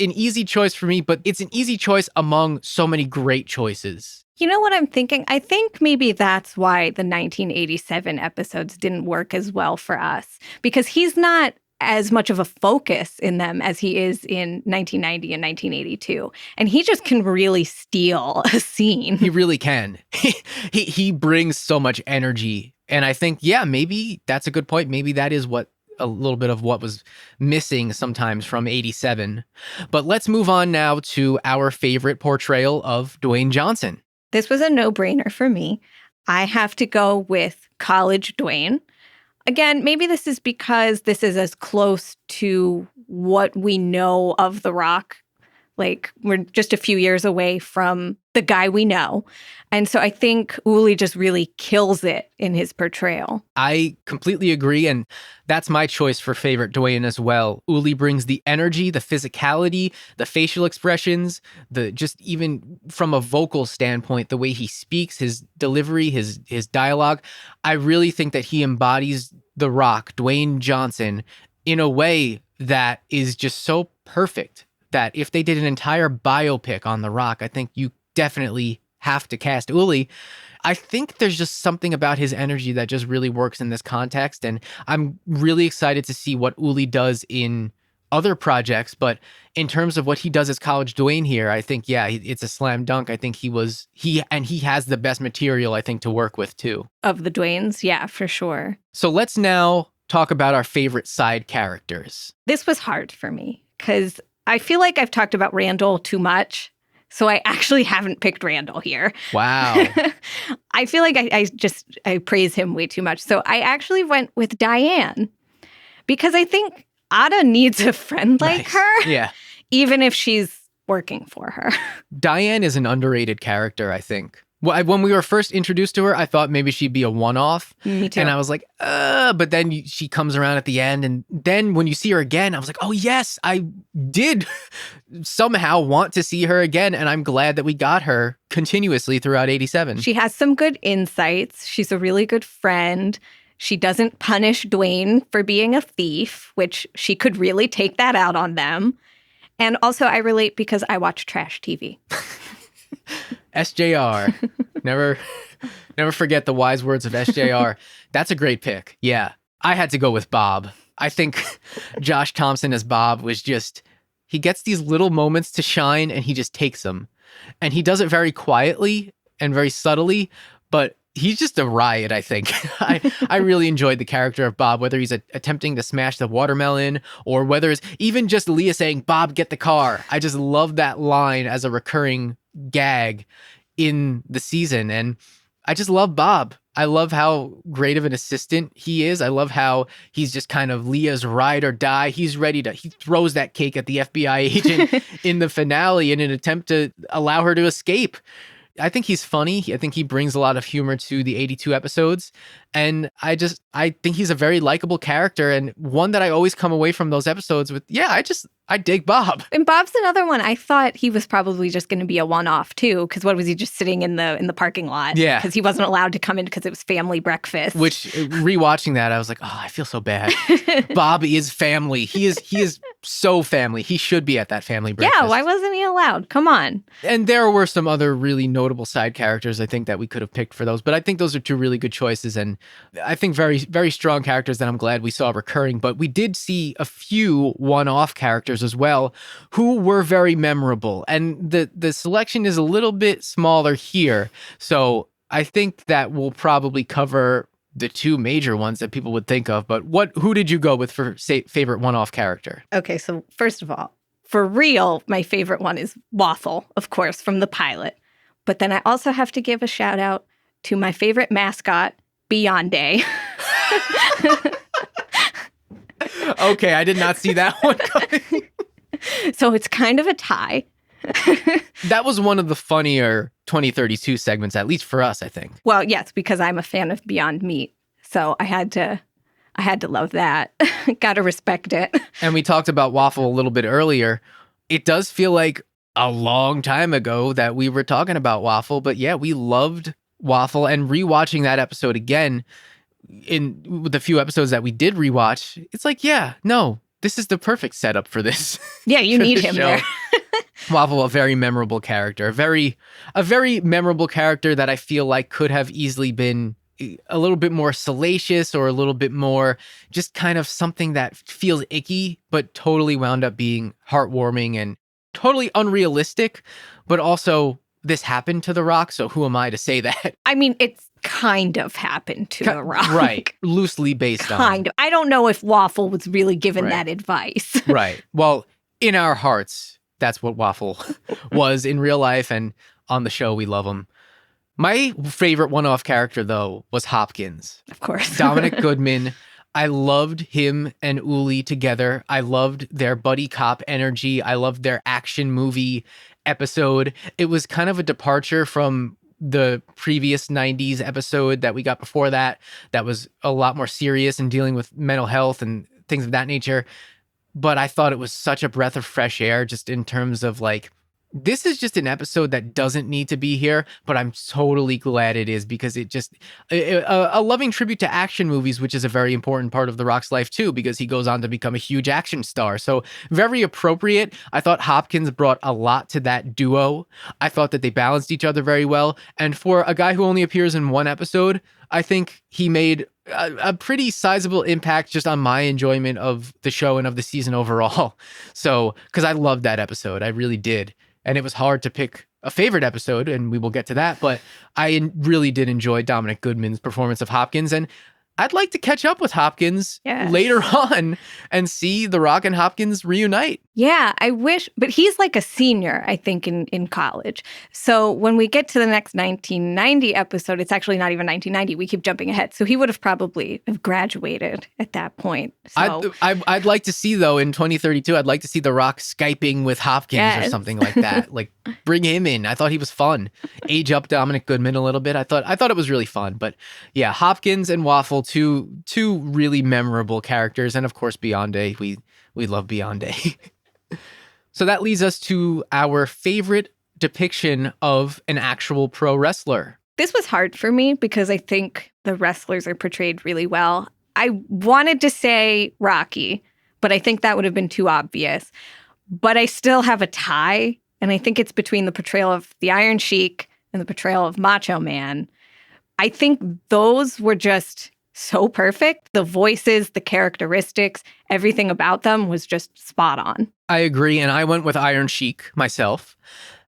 an easy choice for me, but it's an easy choice among so many great choices. You know what I'm thinking? I think maybe that's why the 1987 episodes didn't work as well for us, because he's not as much of a focus in them as he is in 1990 and 1982. And he just can really steal a scene. He really can. He brings so much energy. And I think, maybe that's a good point. Maybe that is what a little bit of what was missing sometimes from 87. But let's move on now to our favorite portrayal of Dwayne Johnson. This was a no-brainer for me. I have to go with College Dwayne. Again, maybe this is because this is as close to what we know of The Rock. Like, we're just a few years away from the guy we know. And so I think Uli just really kills it in his portrayal. I completely agree. And that's my choice for favorite Dwayne as well. Uli brings the energy, the physicality, the facial expressions, just even from a vocal standpoint, the way he speaks, his delivery, his dialogue. I really think that he embodies The Rock, Dwayne Johnson, in a way that is just so perfect that if they did an entire biopic on The Rock, I think you definitely have to cast Uli. I think there's just something about his energy that just really works in this context, and I'm really excited to see what Uli does in other projects, but in terms of what he does as College Dwayne here, I think, it's a slam dunk. I think he has the best material, I think, to work with too. Of the Dwaynes, yeah, for sure. So let's now talk about our favorite side characters. This was hard for me because I feel like I've talked about Randall too much, so I actually haven't picked Randall here. Wow. I feel like I praise him way too much. So I actually went with Diane because I think Ada needs a friend like her, even if she's working for her. Diane is an underrated character, I think. When we were first introduced to her, I thought maybe she'd be a one-off. Me too. And I was like, but then she comes around at the end. And then when you see her again, I was like, oh, yes, I did somehow want to see her again. And I'm glad that we got her continuously throughout 87. She has some good insights. She's a really good friend. She doesn't punish Dwayne for being a thief, which she could really take that out on them. And also I relate because I watch trash TV. SJR. Never forget the wise words of SJR. That's a great pick. Yeah. I had to go with Bob. I think Josh Thompson as Bob was just, he gets these little moments to shine and he just takes them. And he does it very quietly and very subtly, but he's just a riot, I think. I really enjoyed the character of Bob, whether he's attempting to smash the watermelon or whether it's even just Leah saying, Bob, get the car. I just love that line as a recurring gag in the season. And I just love Bob. I love how great of an assistant he is. I love how he's just kind of Leah's ride or die. He throws that cake at the FBI agent in the finale in an attempt to allow her to escape. I think he's funny. I think he brings a lot of humor to the 82 episodes. And I think he's a very likable character and one that I always come away from those episodes with, I dig Bob. And Bob's another one. I thought he was probably just going to be a one-off too, because what was he just sitting in the parking lot? Yeah. Because he wasn't allowed to come in because it was family breakfast. Which, rewatching that, I was like, oh, I feel so bad. Bob is family. He is so family. He should be at that family breakfast. Yeah, why wasn't he allowed? Come on. And there were some other really notable side characters, I think, that we could have picked for those. But I think those are two really good choices. And I think very, very strong characters that I'm glad we saw recurring. But we did see a few one-off characters as well who were very memorable. And the selection is a little bit smaller here. So I think that we'll probably cover the two major ones that people would think of. But who did you go with for favorite one-off character? Okay, so first of all, for real, my favorite one is Waffle, of course, from the pilot. But then I also have to give a shout out to my favorite mascot, Beyonde. Okay, I did not see that one coming. So it's kind of a tie. That was one of the funnier 2032 segments, at least for us, I think. Well, yes, because I'm a fan of Beyond Meat. So I had to love that. Got to respect it. And we talked about Waffle a little bit earlier. It does feel like a long time ago that we were talking about Waffle, but yeah, we loved Waffle, and rewatching that episode again with the few episodes that we did rewatch, it's like, yeah, no, this is the perfect setup for this. Yeah, you need him show. there. Waffle, a very memorable character, a very memorable character that I feel like could have easily been a little bit more salacious or a little bit more just kind of something that feels icky, but totally wound up being heartwarming and totally unrealistic. But also, this happened to The Rock, so who am I to say that? I mean, it's kind of happened to The Rock. Right. Loosely based on. Kind of. I don't know if Waffle was really given Right. that advice. Right. Well, in our hearts, that's what Waffle was in real life, and on the show, we love him. My favorite one-off character, though, was Hopkins. Of course. Dominic Goodman. I loved him and Uli together. I loved their buddy cop energy. I loved their action movie episode. It was kind of a departure from the previous 90s episode that we got before that was a lot more serious and dealing with mental health and things of that nature. But I thought it was such a breath of fresh air just in terms of like, this is just an episode that doesn't need to be here, but I'm totally glad it is because it just a loving tribute to action movies, which is a very important part of The Rock's life too, because he goes on to become a huge action star. So very appropriate. I thought Hopkins brought a lot to that duo. I thought that they balanced each other very well. And for a guy who only appears in one episode, I think he made a pretty sizable impact just on my enjoyment of the show and of the season overall. So, because I loved that episode, I really did. And it was hard to pick a favorite episode, and we will get to that. But I really did enjoy Dominic Goodman's performance of Hopkins. And I'd like to catch up with Hopkins later on and see The Rock and Hopkins reunite. Yeah, I wish, but he's like a senior, I think, in college. So when we get to the next 1990 episode, it's actually not even 1990. We keep jumping ahead. So he would have probably have graduated at that point. So I'd like to see, though, in 2032, I'd like to see The Rock Skyping with Hopkins or something like that. Like, bring him in. I thought he was fun. Age up Dominic Goodman a little bit. I thought it was really fun. But yeah, Hopkins and Waffle, two really memorable characters. And of course, Beyonde. We love Beyonde. So that leads us to our favorite depiction of an actual pro wrestler. This was hard for me because I think the wrestlers are portrayed really well. I wanted to say Rocky, but I think that would have been too obvious. But I still have a tie, and I think it's between the portrayal of the Iron Sheik and the portrayal of Macho Man. I think those were just so perfect. The voices, the characteristics, everything about them was just spot on. I agree, and I went with Iron Sheik myself.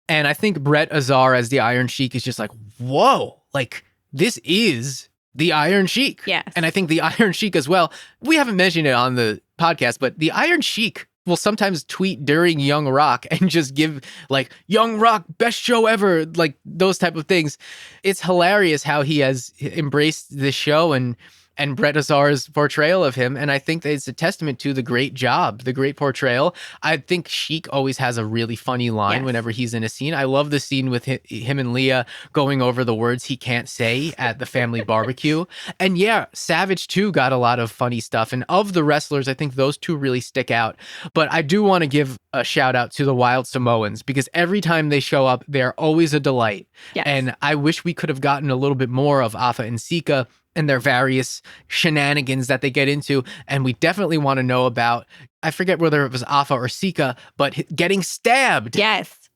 And I think Brett Azar as the Iron Sheik is just like, whoa, like this is the Iron Sheik. Yes. And I think the Iron Sheik as well, we haven't mentioned it on the podcast, but the Iron Sheik will sometimes tweet during Young Rock and just give like Young Rock best show ever, like those type of things. It's hilarious how he has embraced this show and Brett Azar's portrayal of him. And I think that it's a testament to the great job, the great portrayal. I think Sheik always has a really funny line whenever he's in a scene. I love the scene with him and Leah going over the words he can't say at the family barbecue. And yeah, Savage too got a lot of funny stuff. And of the wrestlers, I think those two really stick out. But I do want to give a shout out to the Wild Samoans because every time they show up, they're always a delight. Yes. And I wish we could have gotten a little bit more of Afa and Sika and their various shenanigans that they get into. And we definitely want to know about, I forget whether it was Afa or Sika, but getting stabbed. Yes.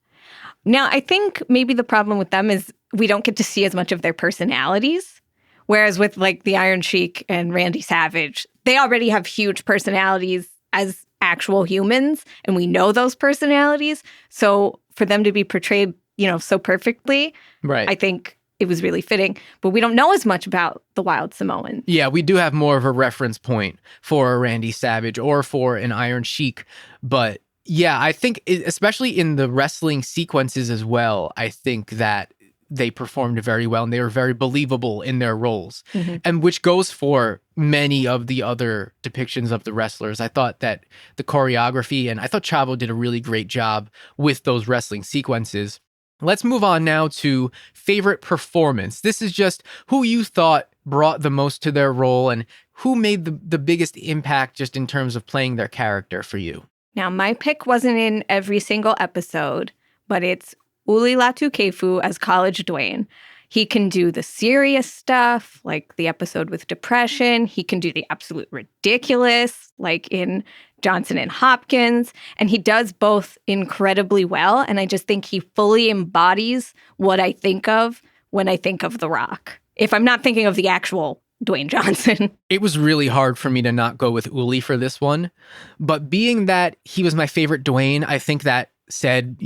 Now, I think maybe the problem with them is we don't get to see as much of their personalities. Whereas with like the Iron Sheik and Randy Savage, they already have huge personalities as actual humans. And we know those personalities. So for them to be portrayed, so perfectly, right? I think it was really fitting, but we don't know as much about the Wild Samoan. Yeah, we do have more of a reference point for a Randy Savage or for an Iron Sheik. But yeah, I think, especially in the wrestling sequences as well, I think that they performed very well and they were very believable in their roles. Mm-hmm. And which goes for many of the other depictions of the wrestlers. I thought that the choreography, and I thought Chavo did a really great job with those wrestling sequences. Let's move on now to favorite performance. This is just who you thought brought the most to their role and who made the biggest impact just in terms of playing their character for you. Now, my pick wasn't in every single episode, but it's Uli Latu Kefu as College Dwayne. He can do the serious stuff, like the episode with depression. He can do the absolute ridiculous, like in Johnson and Hopkins. And he does both incredibly well. And I just think he fully embodies what I think of when I think of The Rock. If I'm not thinking of the actual Dwayne Johnson. It was really hard for me to not go with Uli for this one. But being that he was my favorite Dwayne, I think that said,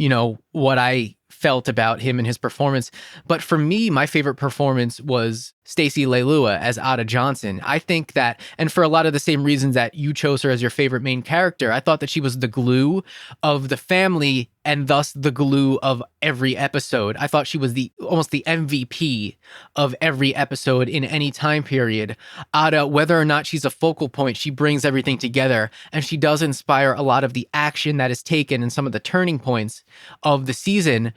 what I felt about him and his performance. But for me, my favorite performance was Stacey Leilua as Ada Johnson. I think that, and for a lot of the same reasons that you chose her as your favorite main character, I thought that she was the glue of the family and thus the glue of every episode. I thought she was almost the MVP of every episode in any time period. Ada, whether or not she's a focal point, she brings everything together, and she does inspire a lot of the action that is taken and some of the turning points of the season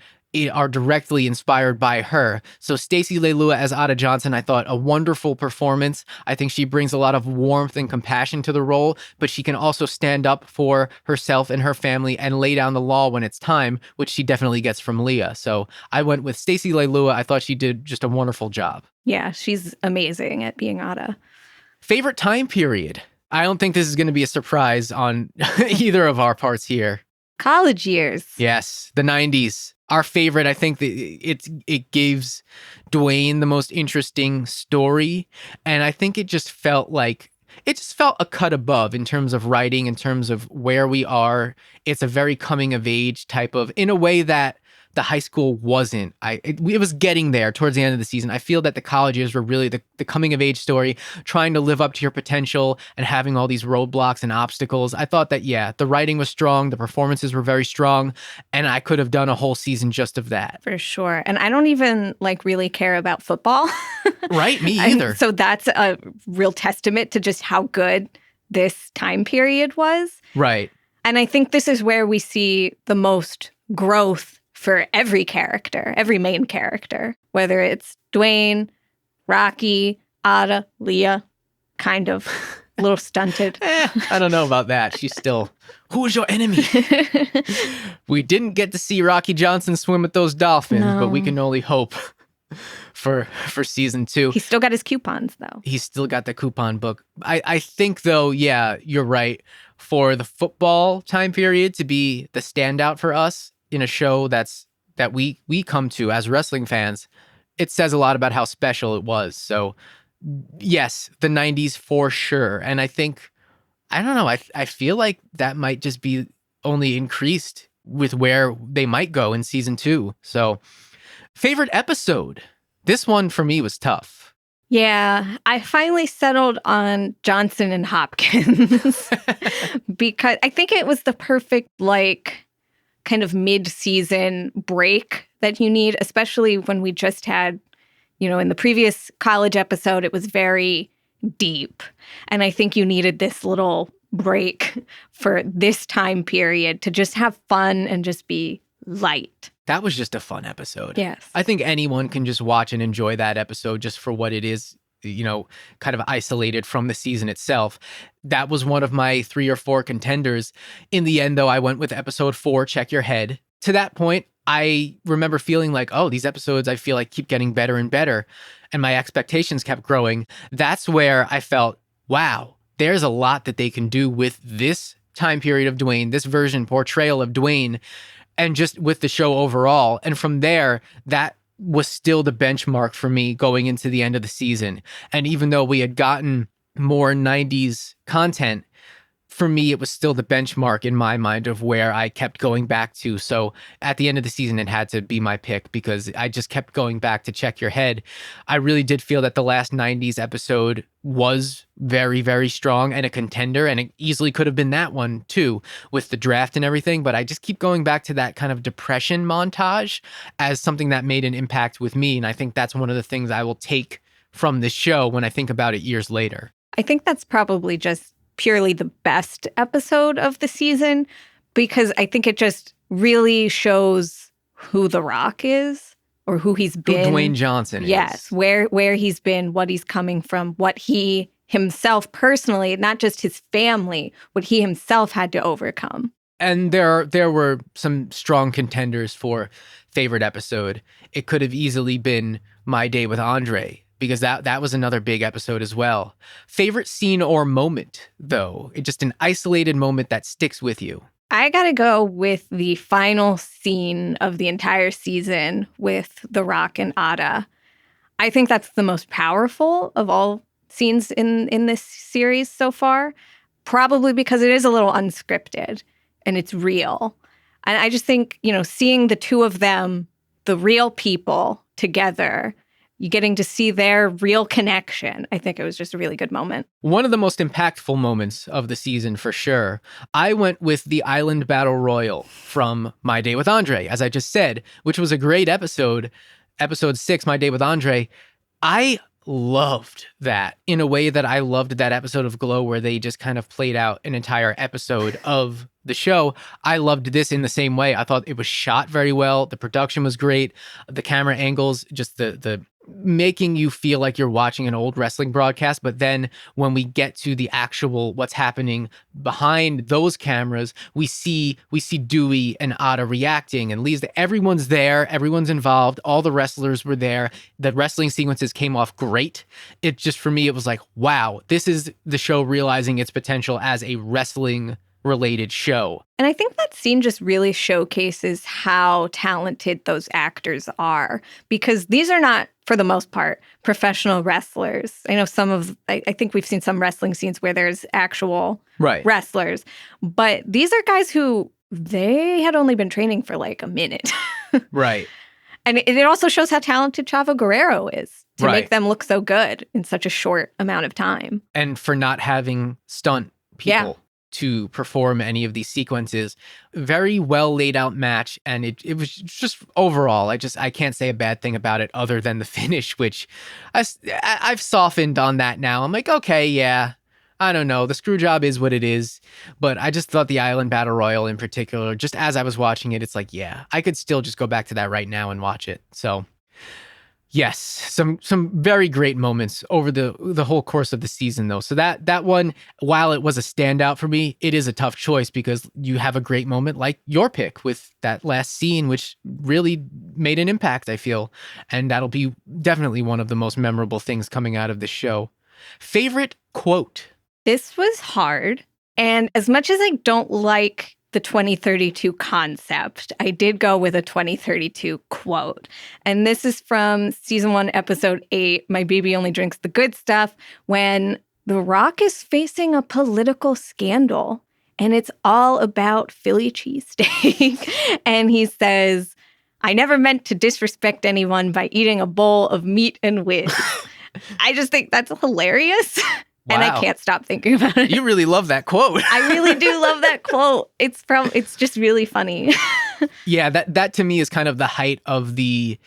are directly inspired by her. So Stacey Leilua as Ada Johnson, I thought a wonderful performance. I think she brings a lot of warmth and compassion to the role, but she can also stand up for herself and her family and lay down the law when it's time, which she definitely gets from Leah. So I went with Stacey Leilua. I thought she did just a wonderful job. Yeah, she's amazing at being Ada. Favorite time period? I don't think this is going to be a surprise on either of our parts here. College years. Yes, the 90s. Our favorite, I think that it gives Dwayne the most interesting story. And I think it just felt a cut above in terms of writing, in terms of where we are. It's a very coming of age type of, in a way that the high school wasn't. It was getting there towards the end of the season. I feel that the college years were really the coming of age story, trying to live up to your potential and having all these roadblocks and obstacles. I thought that, yeah, the writing was strong, the performances were very strong, and I could have done a whole season just of that. For sure. And I don't even really care about football. Right, me either. So that's a real testament to just how good this time period was. Right. And I think this is where we see the most growth for every character, every main character, whether it's Dwayne, Rocky, Ada, Leah, kind of a little stunted. I don't know about that. She's still, who is your enemy? We didn't get to see Rocky Johnson swim with those dolphins, but we can only hope for season 2. He's still got his coupons, though. He's still got the coupon book. I think, though, yeah, you're right. For the football time period to be the standout for us, in a show that we come to as wrestling fans, it says a lot about how special it was. So yes, the 90s for sure. And I think, I don't know, I feel like that might just be only increased with where they might go in season 2. So favorite episode? This one for me was tough. Yeah, I finally settled on Johnson and Hopkins because I think it was the perfect, kind of mid-season break that you need, especially when we just had, in the previous college episode, it was very deep. And I think you needed this little break for this time period to just have fun and just be light. That was just a fun episode. Yes. I think anyone can just watch and enjoy that episode just for what it is, kind of isolated from the season itself. That was one of my 3 or 4 contenders. In the end, though, I went with episode 4, Check Your Head. To that point, I remember feeling like, oh, these episodes I feel like keep getting better and better. And my expectations kept growing. That's where I felt, wow, there's a lot that they can do with this time period of Dwayne, this portrayal of Dwayne, and just with the show overall. And from there, that was still the benchmark for me going into the end of the season. And even though we had gotten more 90s content, for me, it was still the benchmark in my mind of where I kept going back to. So at the end of the season, it had to be my pick because I just kept going back to Check Your Head. I really did feel that the last 90s episode was very, very strong and a contender, and it easily could have been that one too with the draft and everything. But I just keep going back to that kind of depression montage as something that made an impact with me. And I think that's one of the things I will take from this show when I think about it years later. I think that's probably just purely the best episode of the season because I think it just really shows who The Rock is or who he's been. Who Dwayne Johnson is. Yes, where he's been, what he's coming from, what he himself personally, not just his family, what he himself had to overcome. And there were some strong contenders for favorite episode. It could have easily been My Day with Andre, because that was another big episode as well. Favorite scene or moment, though? It's just an isolated moment that sticks with you. I gotta go with the final scene of the entire season with The Rock and Ada. I think that's the most powerful of all scenes in this series so far, probably because it is a little unscripted and it's real. And I just think, seeing the two of them, the real people together, you getting to see their real connection. I think it was just a really good moment. One of the most impactful moments of the season, for sure. I went with the Island Battle Royal from My Day with Andre, as I just said, which was a great episode. Episode 6, My Day with Andre. I loved that in a way that I loved that episode of Glow where they just kind of played out an entire episode of the show. I loved this in the same way. I thought it was shot very well. The production was great. The camera angles, just the making you feel like you're watching an old wrestling broadcast. But then when we get to the actual what's happening behind those cameras, we see Dewey and Ada reacting, and everyone's there, everyone's involved, all the wrestlers were there. The wrestling sequences came off great. It just, for me, it was like, wow, this is the show realizing its potential as a wrestling related show. And I think that scene just really showcases how talented those actors are, because these are not, for the most part, professional wrestlers. I know I think we've seen some wrestling scenes where there's actual wrestlers, but these are guys who they had only been training for like a minute. Right. And it also shows how talented Chavo Guerrero is to make them look so good in such a short amount of time. And for not having stunt people to perform any of these sequences. Very well laid out match. And it was just overall, I can't say a bad thing about it other than the finish, which I've softened on that now. I'm like, okay, yeah, I don't know. The screw job is what it is. But I just thought the Island Battle Royal in particular, just as I was watching it, it's like, yeah, I could still just go back to that right now and watch it. So yes, some very great moments over the whole course of the season, though. So that one, while it was a standout for me, it is a tough choice because you have a great moment like your pick with that last scene, which really made an impact, I feel. And that'll be definitely one of the most memorable things coming out of this show. Favorite quote? This was hard. And as much as I don't like the 2032 concept, I did go with a 2032 quote. And this is from season 1, episode 8, My Baby Only Drinks the Good Stuff, when The Rock is facing a political scandal. And it's all about Philly cheesesteak. And he says, I never meant to disrespect anyone by eating a bowl of meat and whiz. I just think that's hilarious. And I Wow. can't stop thinking about it. You really love that quote. I really do love that quote. It's just really funny. Yeah, that to me is kind of the height of the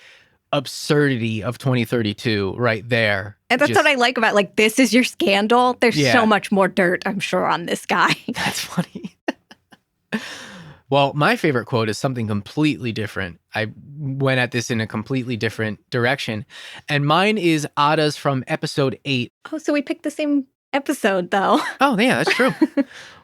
absurdity of 2032 right there. And that's what I like about, like, this is your scandal. There's Yeah. so much more dirt, I'm sure, on this guy. That's funny. Well, my favorite quote is something completely different. I went at this in a completely different direction. And mine is Ada's from episode 8. Oh, so we picked the same episode, though. Oh, yeah, that's true.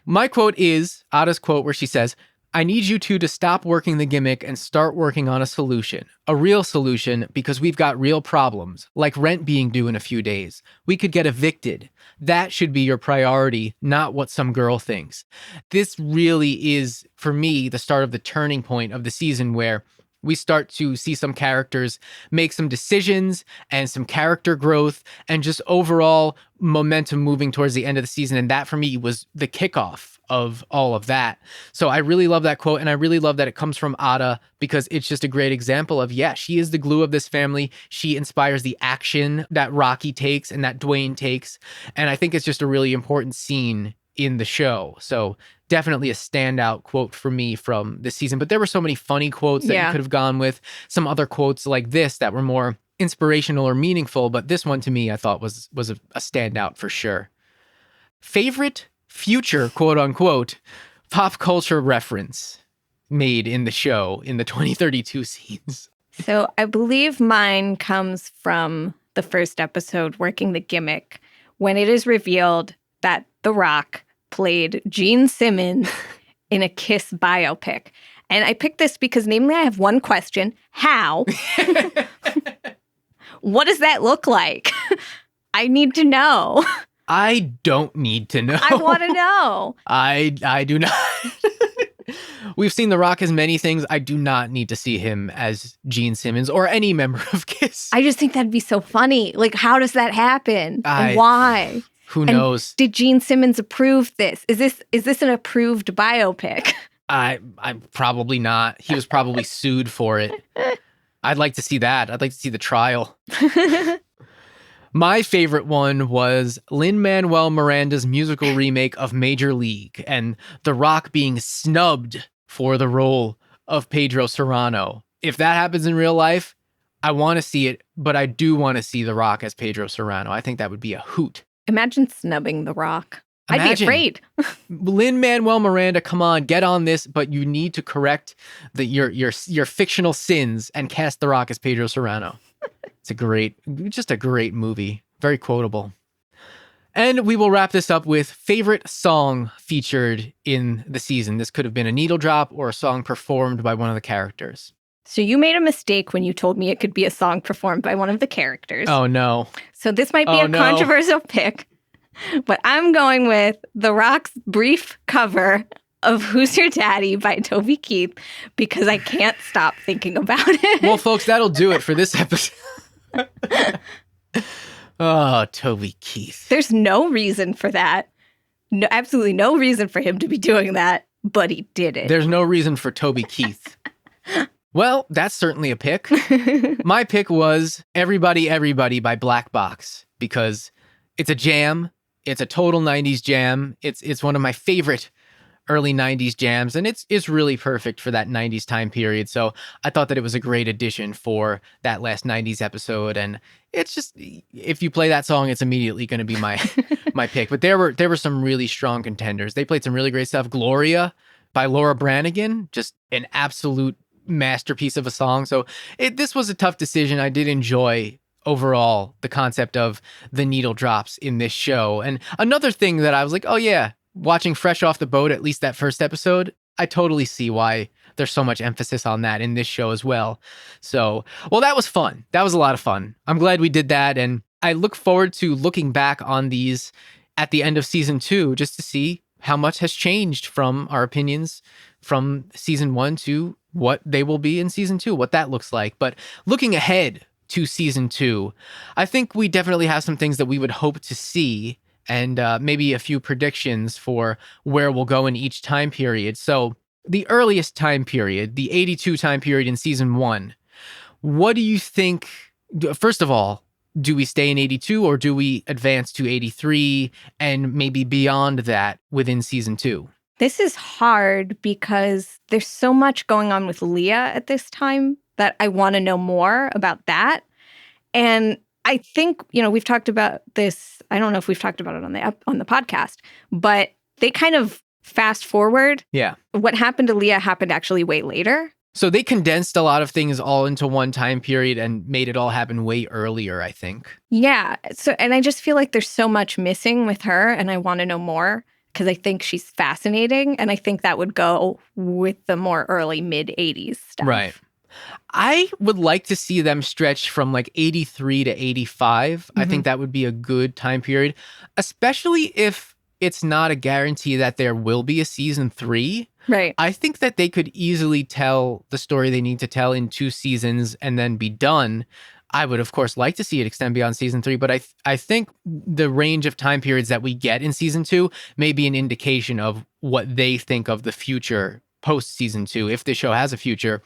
My quote is Ada's quote where she says, I need you two to stop working the gimmick and start working on a solution. A real solution, because we've got real problems, like rent being due in a few days. We could get evicted. That should be your priority, not what some girl thinks. This really is, for me, the start of the turning point of the season where we start to see some characters make some decisions and some character growth and just overall momentum moving towards the end of the season. And that for me was the kickoff of all of that. So I really love that quote. And I really love that it comes from Ada because it's just a great example of, yeah, she is the glue of this family. She inspires the action that Rocky takes and that Dwayne takes. And I think it's just a really important scene in the show. So definitely a standout quote for me from this season. But there were so many funny quotes that you could have gone with. Some other quotes like this that were more inspirational or meaningful. But this one to me, I thought was a standout for sure. Favorite future, quote unquote, pop culture reference made in the show in the 2032 scenes. So I believe mine comes from the first episode, Working the Gimmick, when it is revealed that The Rock played Gene Simmons in a Kiss biopic. And I picked this because, namely, I have one question. How? What does that look like? I need to know. I don't need to know. I want to know. I do not. We've seen The Rock as many things. I do not need to see him as Gene Simmons or any member of Kiss. I just think that'd be so funny. Like, how does that happen? And why? Who knows? Did Gene Simmons approve this? Is this an approved biopic? I'm probably not. He was probably sued for it. I'd like to see that. I'd like to see the trial. My favorite one was Lin-Manuel Miranda's musical remake of Major League and The Rock being snubbed for the role of Pedro Serrano. If that happens in real life, I want to see it, but I do want to see The Rock as Pedro Serrano. I think that would be a hoot. Imagine snubbing The Rock. I'd be afraid. Lin-Manuel Miranda, come on, get on this, but you need to correct your fictional sins and cast The Rock as Pedro Serrano. It's just a great movie. Very quotable. And we will wrap this up with favorite song featured in the season. This could have been a needle drop or a song performed by one of the characters. So you made a mistake when you told me it could be a song performed by one of the characters. Oh, no. So this might be controversial pick, but I'm going with The Rock's brief cover of Who's Your Daddy by Toby Keith because I can't stop thinking about it. Well, folks, that'll do it for this episode. Oh, Toby Keith. There's no reason for that. No, absolutely no reason for him to be doing that, but he did it. There's no reason for Toby Keith. Well, that's certainly a pick. My pick was Everybody, Everybody by Black Box because it's a jam. It's a total 90s jam. It's one of my favorite early 90s jams, and it's really perfect for that 90s time period. So I thought that it was a great addition for that last 90s episode. And it's just, if you play that song, it's immediately going to be my pick. But there were some really strong contenders. They played some really great stuff. Gloria by Laura Branigan, just an absolute masterpiece of a song. So this was a tough decision. I did enjoy overall the concept of the needle drops in this show. And another thing that I was like, oh yeah, watching Fresh Off the Boat, at least that first episode, I totally see why there's so much emphasis on that in this show as well. So, well, that was fun. That was a lot of fun. I'm glad we did that. And I look forward to looking back on these at the end of season 2, just to see how much has changed from our opinions from season 1 to what they will be in season 2, what that looks like. But looking ahead to season 2, I think we definitely have some things that we would hope to see and maybe a few predictions for where we'll go in each time period. So the earliest time period, the 82 time period in season 1, what do you think? First of all, do we stay in 82 or do we advance to 83 and maybe beyond that within season 2? This is hard because there's so much going on with Leah at this time that I want to know more about that. And I think, we've talked about this. I don't know if we've talked about it on the podcast, but they kind of fast forward. Yeah. What happened to Leah happened actually way later. So they condensed a lot of things all into one time period and made it all happen way earlier, I think. Yeah. And I just feel like there's so much missing with her, and I want to know more because I think she's fascinating, and I think that would go with the more early mid-'80s stuff. Right. I would like to see them stretch from like 83 to 85. I think that would be a good time period, especially if it's not a guarantee that there will be a season 3. Right. I think that they could easily tell the story they need to tell in 2 seasons and then be done. I would, of course, like to see it extend beyond season 3, but I think the range of time periods that we get in season 2 may be an indication of what they think of the future post season 2, if the show has a future.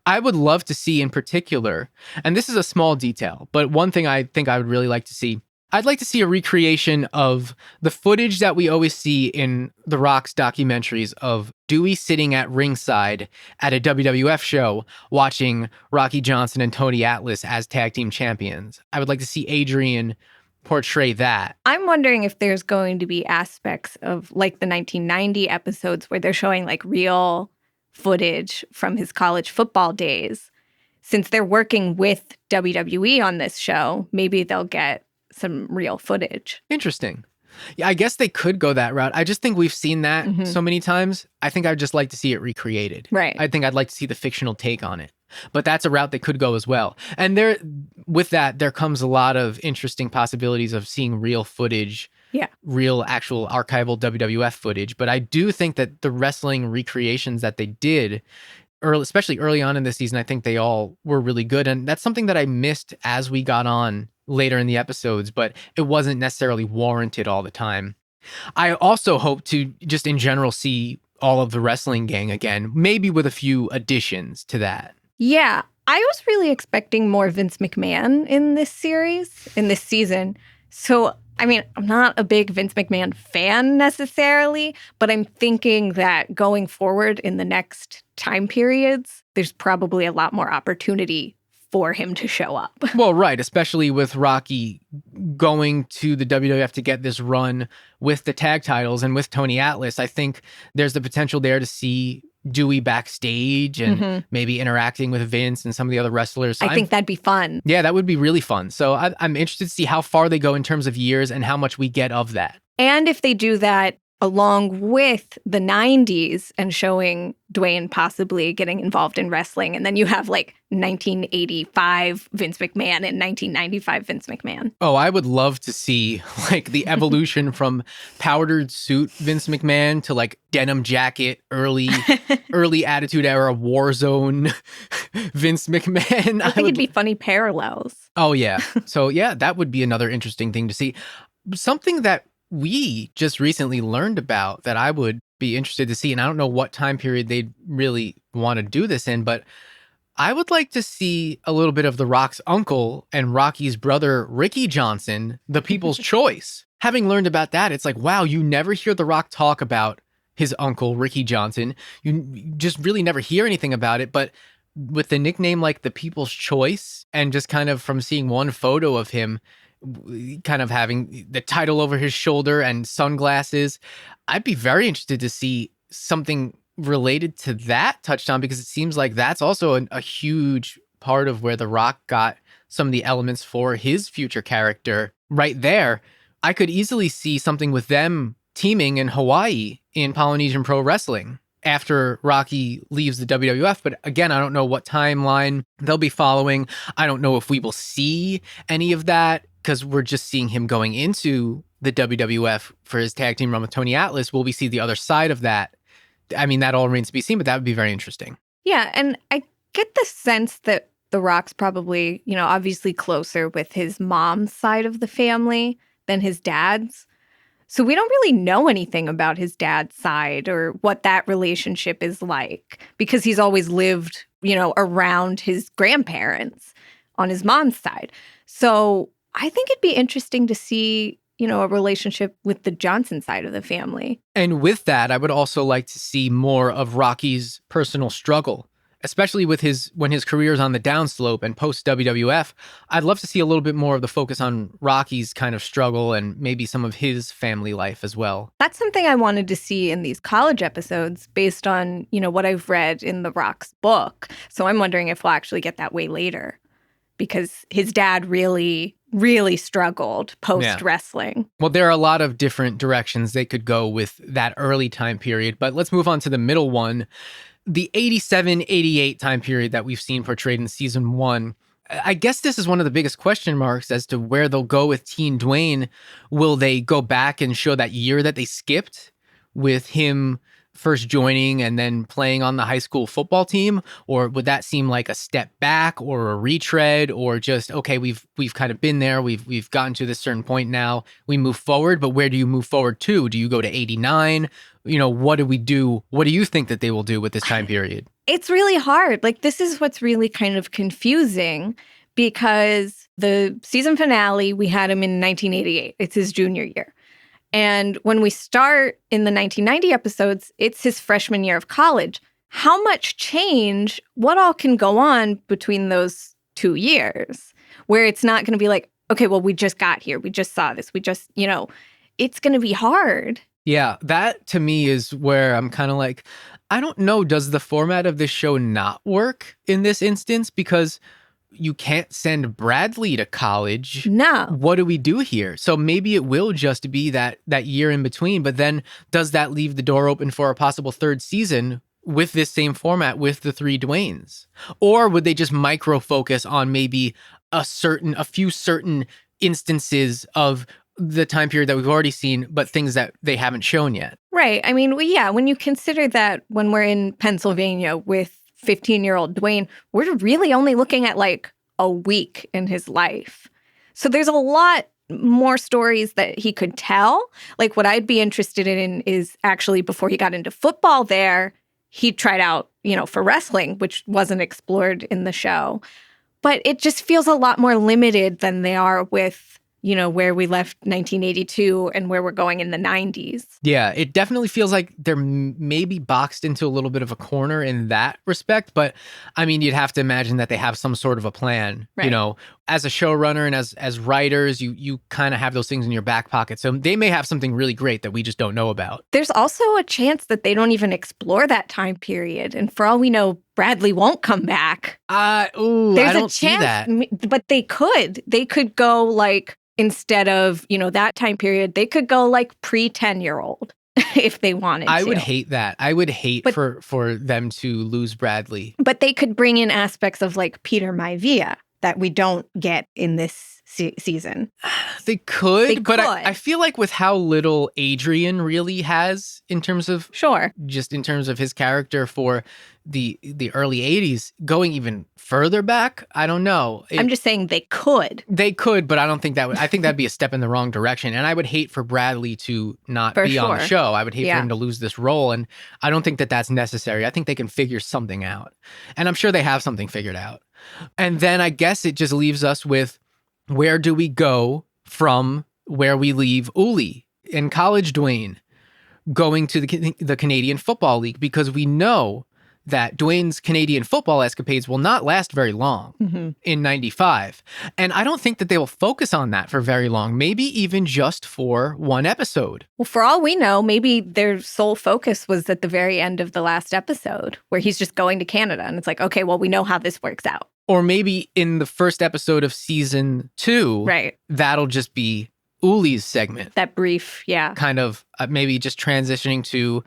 I would love to see in particular, and this is a small detail, but one thing I think I would really like to see, I'd like to see a recreation of the footage that we always see in The Rock's documentaries of Dewey sitting at ringside at a WWF show watching Rocky Johnson and Tony Atlas as tag team champions. I would like to see Adrian portray that. I'm wondering if there's going to be aspects of like the 1990 episodes where they're showing like real footage from his college football days. Since they're working with WWE on this show, maybe they'll get some real footage. Interesting. Yeah, I guess they could go that route. I just think we've seen that so many times. I think I'd just like to see it recreated. Right. I think I'd like to see the fictional take on it. But that's a route they could go as well. And with that, there comes a lot of interesting possibilities of seeing real footage. Yeah. Real, actual archival WWF footage. But I do think that the wrestling recreations that they did, especially early on in this season, I think they all were really good. And that's something that I missed as we got on later in the episodes, but it wasn't necessarily warranted all the time. I also hope to just in general see all of the wrestling gang again, maybe with a few additions to that. Yeah. I was really expecting more Vince McMahon in this season. So I mean, I'm not a big Vince McMahon fan necessarily, but I'm thinking that going forward in the next time periods, there's probably a lot more opportunity for him to show up. Well, right, especially with Rocky going to the WWF to get this run with the tag titles and with Tony Atlas. I think there's the potential there to see Dewey backstage and maybe interacting with Vince and some of the other wrestlers. So I think that'd be fun. Yeah, that would be really fun. So I'm interested to see how far they go in terms of years and how much we get of that. And if they do that along with the 90s and showing Dwayne possibly getting involved in wrestling. And then you have like 1985 Vince McMahon and 1995 Vince McMahon. Oh, I would love to see like the evolution from powdered suit Vince McMahon to like denim jacket, early Attitude Era Warzone Vince McMahon. I think it'd be funny parallels. Oh, yeah. So, yeah, that would be another interesting thing to see. Something that we just recently learned about that I would be interested to see, and I don't know what time period they'd really want to do this in, but I would like to see a little bit of The Rock's uncle and Rocky's brother, Ricky Johnson, the People's Choice. Having learned about that, it's like, wow, you never hear The Rock talk about his uncle, Ricky Johnson. You just really never hear anything about it, but with the nickname like the People's Choice, and just kind of from seeing one photo of him, kind of having the title over his shoulder and sunglasses, I'd be very interested to see something related to that touched on, because it seems like that's also a huge part of where The Rock got some of the elements for his future character right there. I could easily see something with them teaming in Hawaii in Polynesian Pro Wrestling after Rocky leaves the WWF. But again, I don't know what timeline they'll be following. I don't know if we will see any of that, because we're just seeing him going into the WWF for his tag team run with Tony Atlas. Will we see the other side of that? I mean, that all remains to be seen, but that would be very interesting. Yeah, and I get the sense that The Rock's probably, obviously closer with his mom's side of the family than his dad's. So we don't really know anything about his dad's side or what that relationship is like because he's always lived, around his grandparents on his mom's side. So I think it'd be interesting to see, a relationship with the Johnson side of the family. And with that, I would also like to see more of Rocky's personal struggle, especially with when his career's on the downslope and post WWF. I'd love to see a little bit more of the focus on Rocky's kind of struggle and maybe some of his family life as well. That's something I wanted to see in these college episodes based on, what I've read in The Rock's book. So I'm wondering if we'll actually get that way later because his dad really struggled post-wrestling. Yeah. Well, there are a lot of different directions they could go with that early time period, but let's move on to the middle one. The 87-88 time period that we've seen portrayed in season 1. I guess this is one of the biggest question marks as to where they'll go with Teen Dwayne. Will they go back and show that year that they skipped with him first joining and then playing on the high school football team? Or would that seem like a step back or a retread or just, okay, we've kind of been there. We've gotten to this certain point now. We move forward, but where do you move forward to? Do you go to 89? What do we do? What do you think that they will do with this time period? It's really hard. Like, this is what's really kind of confusing because the season finale, we had him in 1988. It's his junior year. And when we start in the 1990 episodes, it's his freshman year of college. How much change, what all can go on between those 2 years where it's not going to be like, okay, well, we just got here. We just saw this. We just, it's going to be hard. Yeah, that to me is where I'm kind of like, I don't know, does the format of this show not work in this instance? Because you can't send Bradley to college. No. What do we do here? So maybe it will just be that year in between, but then does that leave the door open for a possible third season with this same format with the 3 Dwaynes? Or would they just micro focus on maybe a few certain instances of the time period that we've already seen, but things that they haven't shown yet? Right. I mean, when you consider that when we're in Pennsylvania with 15-year-old Dwayne, we're really only looking at like a week in his life. So there's a lot more stories that he could tell. Like, what I'd be interested in is actually before he got into football there, he tried out, for wrestling, which wasn't explored in the show. But it just feels a lot more limited than they are with, where we left 1982 and where we're going in the 90s. Yeah, it definitely feels like they're maybe boxed into a little bit of a corner in that respect. But I mean, you'd have to imagine that they have some sort of a plan, right. As a showrunner and as writers, you kind of have those things in your back pocket. So they may have something really great that we just don't know about. There's also a chance that they don't even explore that time period. And for all we know, Bradley won't come back. I don't see that. But they could. They could go like, instead of, that time period, they could go like pre-10-year-old if they wanted to. I would hate that. I would hate for them to lose Bradley. But they could bring in aspects of like Peter Maivia that we don't get in this season. They could. But I feel like with how little Adrian really has in terms of... Sure. Just in terms of his character for the early 80s, going even further back, I don't know. I'm just saying they could. They could, but I don't think I think that'd be a step in the wrong direction. And I would hate for Bradley to not be on the show. I would hate for him to lose this role. And I don't think that that's necessary. I think they can figure something out. And I'm sure they have something figured out. And then I guess it just leaves us with, where do we go from where we leave Uli in college Dwayne going to the Canadian Football League? Because we know that Dwayne's Canadian football escapades will not last very long in 95. And I don't think that they will focus on that for very long, maybe even just for one episode. Well, for all we know, maybe their sole focus was at the very end of the last episode where he's just going to Canada. And it's like, okay, well, we know how this works out. Or maybe in the first episode of season 2, right, that'll just be Uli's segment. That brief, yeah. Kind of maybe just transitioning to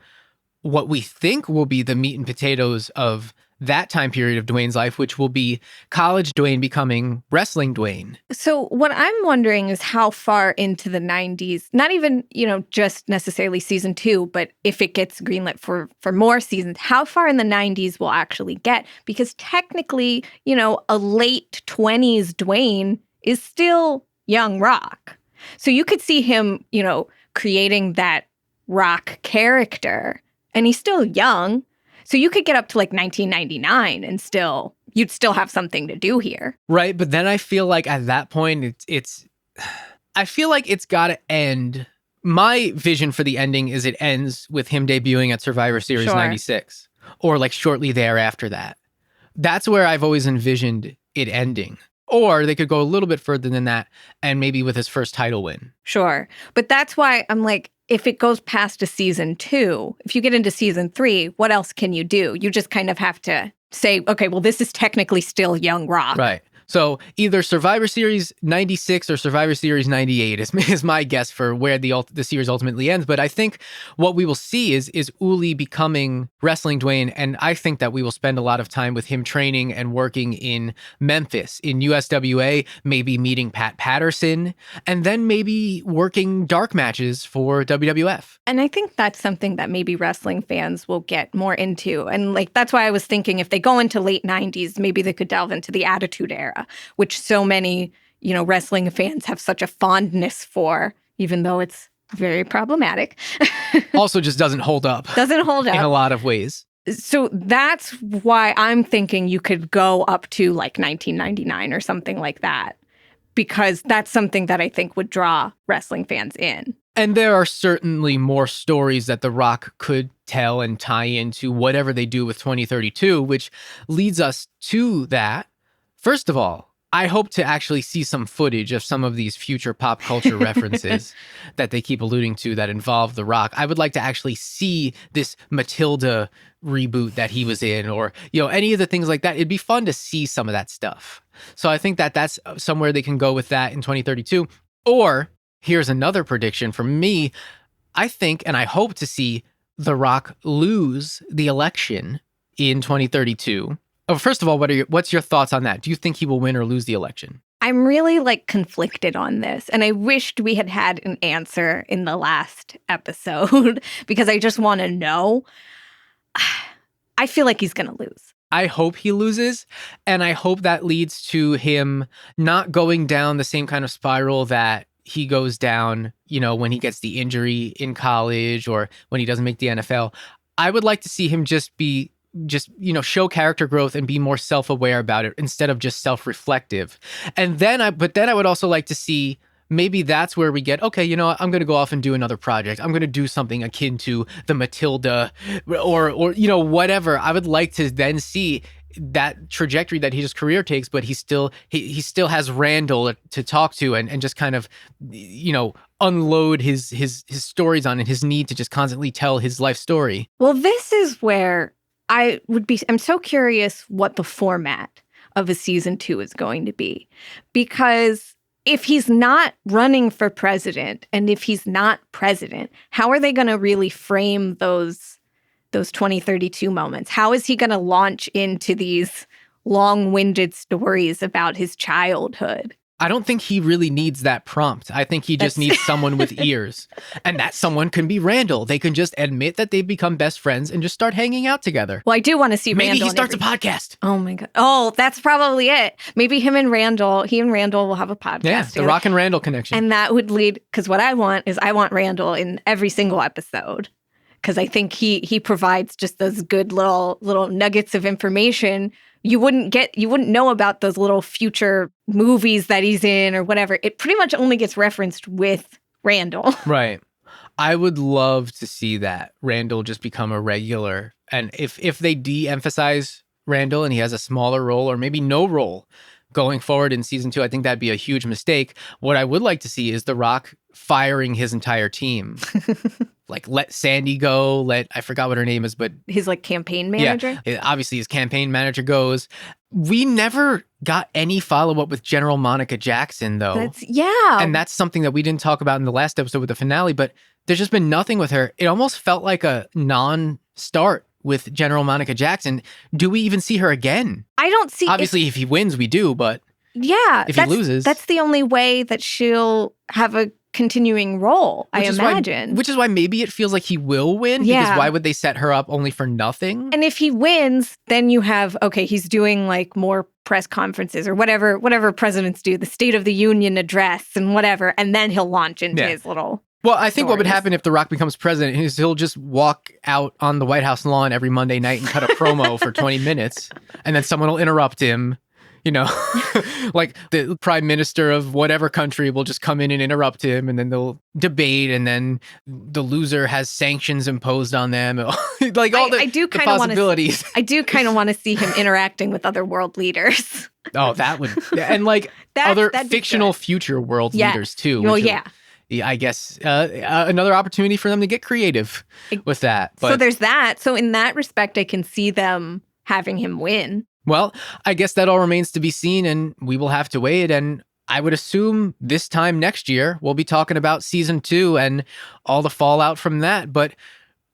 what we think will be the meat and potatoes of that time period of Dwayne's life, which will be college Dwayne becoming wrestling Dwayne. So what I'm wondering is how far into the 90s, not even, just necessarily season 2, but if it gets greenlit for more seasons, how far in the 90s we'll actually get? Because technically, a late 20s Dwayne is still young Rock. So you could see him, creating that Rock character. And he's still young. So you could get up to like 1999 and you'd still have something to do here. Right. But then I feel like at that point, I feel like it's got to end. My vision for the ending is it ends with him debuting at Survivor Series 96 or like shortly thereafter that. That's where I've always envisioned it ending. Or they could go a little bit further than that and maybe with his first title win. Sure. But that's why I'm like, if it goes past to season 2, if you get into season 3, what else can you do? You just kind of have to say, okay, well, this is technically still young Rock. Right. So either Survivor Series 96 or Survivor Series 98 is my guess for where the series ultimately ends. But I think what we will see is Uli becoming Wrestling Dwayne. And I think that we will spend a lot of time with him training and working in Memphis, in USWA, maybe meeting Pat Patterson, and then maybe working dark matches for WWF. And I think that's something that maybe wrestling fans will get more into. And like, that's why I was thinking if they go into late 90s, maybe they could delve into the Attitude Era, which so many, wrestling fans have such a fondness for, even though it's very problematic. Also just doesn't hold up. Doesn't hold up. In a lot of ways. So that's why I'm thinking you could go up to like 1999 or something like that, because that's something that I think would draw wrestling fans in. And there are certainly more stories that The Rock could tell and tie into whatever they do with 2032, which leads us to that. First of all, I hope to actually see some footage of some of these future pop culture references that they keep alluding to that involve The Rock. I would like to actually see this Matilda reboot that he was in, or, any of the things like that. It'd be fun to see some of that stuff. So I think that that's somewhere they can go with that in 2032. Or here's another prediction from me. I think and I hope to see The Rock lose the election in 2032. Oh, first of all, what's your thoughts on that? Do you think he will win or lose the election? I'm really conflicted on this, and I wished we had had an answer in the last episode because I just want to know. I feel like he's going to lose. I hope he loses, and I hope that leads to him not going down the same kind of spiral that he goes down, when he gets the injury in college or when he doesn't make the NFL. I would like to see him just show character growth and be more self-aware about it instead of just self-reflective. And then I would also like to see, maybe that's where we get, okay, I'm going to go off and do another project. I'm going to do something akin to the Matilda or whatever. I would like to then see that trajectory that his career takes, but he still has Randall to talk to and just kind of, unload his stories on and his need to just constantly tell his life story. Well, this is where I'm so curious what the format of a season 2 is going to be, because if he's not running for president and if he's not president, how are they going to really frame those 2032 moments? How is he going to launch into these long-winded stories about his childhood? I don't think he really needs that prompt. I think he just needs someone with ears. And that someone can be Randall. They can just admit that they've become best friends and just start hanging out together. Well, I do want to see Maybe Randall. Maybe he starts a podcast. Oh my God. Oh, that's probably it. Maybe he and Randall will have a podcast. Yeah, the Rock and Randall connection. And that would lead, because what I want Randall in every single episode. Because I think he provides just those good little nuggets of information you wouldn't know about those little future movies that he's in or whatever. It pretty much only gets referenced with Randall. Right. I would love to see that Randall just become a regular. And if they de-emphasize Randall and he has a smaller role or maybe no role going forward in season 2, I think that'd be a huge mistake. What I would like to see is The Rock firing his entire team. Let Sandy go, I forgot what her name is, but... His campaign manager? Yeah, obviously his campaign manager goes. We never got any follow-up with General Monica Jackson, though. And that's something that we didn't talk about in the last episode with the finale, but there's just been nothing with her. It almost felt like a non-start with General Monica Jackson. Do we even see her again? I don't see... Obviously, if he wins, we do, but... Yeah. If he loses... That's the only way that she'll have a continuing role, I imagine. Which is why maybe it feels like he will win, because why would they set her up only for nothing? And if he wins, then you have, okay, he's doing more press conferences or whatever presidents do, the State of the Union address and whatever, and then he'll launch into his little... Well, I think what would stories. happen if The Rock becomes president is he'll just walk out on the White House lawn every Monday night and cut a promo for 20 minutes, and then someone will interrupt him. You know, like the prime minister of whatever country will just come in and interrupt him, and then they'll debate, and then the loser has sanctions imposed on them. Like all I do the kind of possibilities. I do kind of want to see him interacting with other world leaders. Oh, that would, and like other fictional future world leaders too. Well, yeah. I guess another opportunity for them to get creative with that. But, so there's that. So in that respect, I can see them having him win. Well, I guess that all remains to be seen, and we will have to wait. And I would assume this time next year, we'll be talking about season 2 and all the fallout from that. But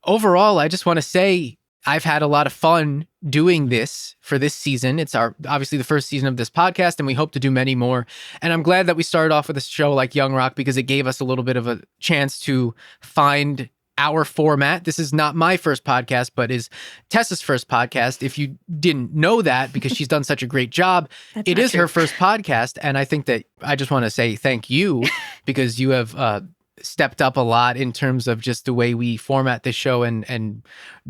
overall, I just want to say I've had a lot of fun doing this for this season. It's obviously the first season of this podcast, and we hope to do many more. And I'm glad that we started off with a show like Young Rock because it gave us a little bit of a chance to find our format. This is not my first podcast, but is Tessa's first podcast. If you didn't know that, because she's done such a great job, it is her first podcast. And I think that I just want to say thank you because you have stepped up a lot in terms of just the way we format this show and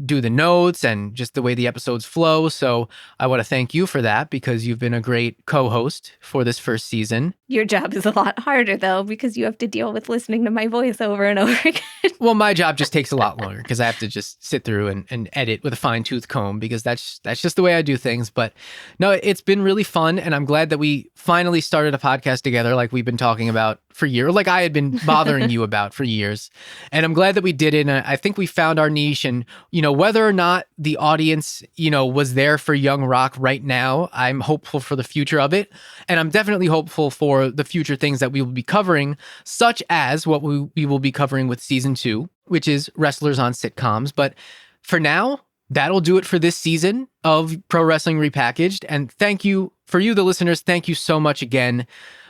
do the notes and just the way the episodes flow. So I want to thank you for that because you've been a great co-host for this first season. Your job is a lot harder, though, because you have to deal with listening to my voice over and over again. Well, my job just takes a lot longer because I have to just sit through and edit with a fine-tooth comb because that's just the way I do things. But no, it's been really fun, and I'm glad that we finally started a podcast together like we've been talking about for years, like I had been bothering you about for years. And I'm glad that we did it, and I think we found our niche. And, you know, whether or not the audience, you know, was there for Young Rock right now, I'm hopeful for the future of it. And I'm definitely hopeful for the future things that we will be covering, such as what we will be covering with season 2, which is wrestlers on sitcoms. But for now, that'll do it for this season of Pro Wrestling Repackaged. And thank you, for you, the listeners, thank you so much again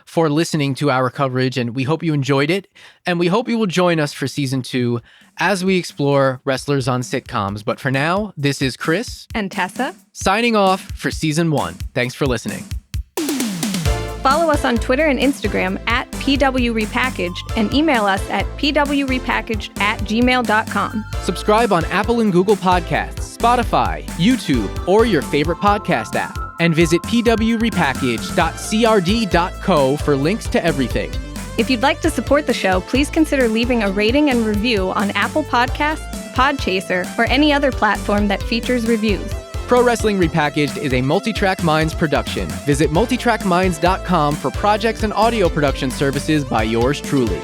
for listening to our coverage. And we hope you enjoyed it. And we hope you will join us for season 2 as we explore wrestlers on sitcoms. But for now, this is Chris and Tessa signing off for season 1. Thanks for listening. Follow us on Twitter and Instagram at PWRepackaged and email us at pwrepackaged@gmail.com. Subscribe on Apple and Google Podcasts, Spotify, YouTube, or your favorite podcast app. And visit pwrepackaged.crd.co for links to everything. If you'd like to support the show, please consider leaving a rating and review on Apple Podcasts, Podchaser, or any other platform that features reviews. Pro Wrestling Repackaged is a Multitrack Minds production. Visit multitrackminds.com for projects and audio production services by yours truly.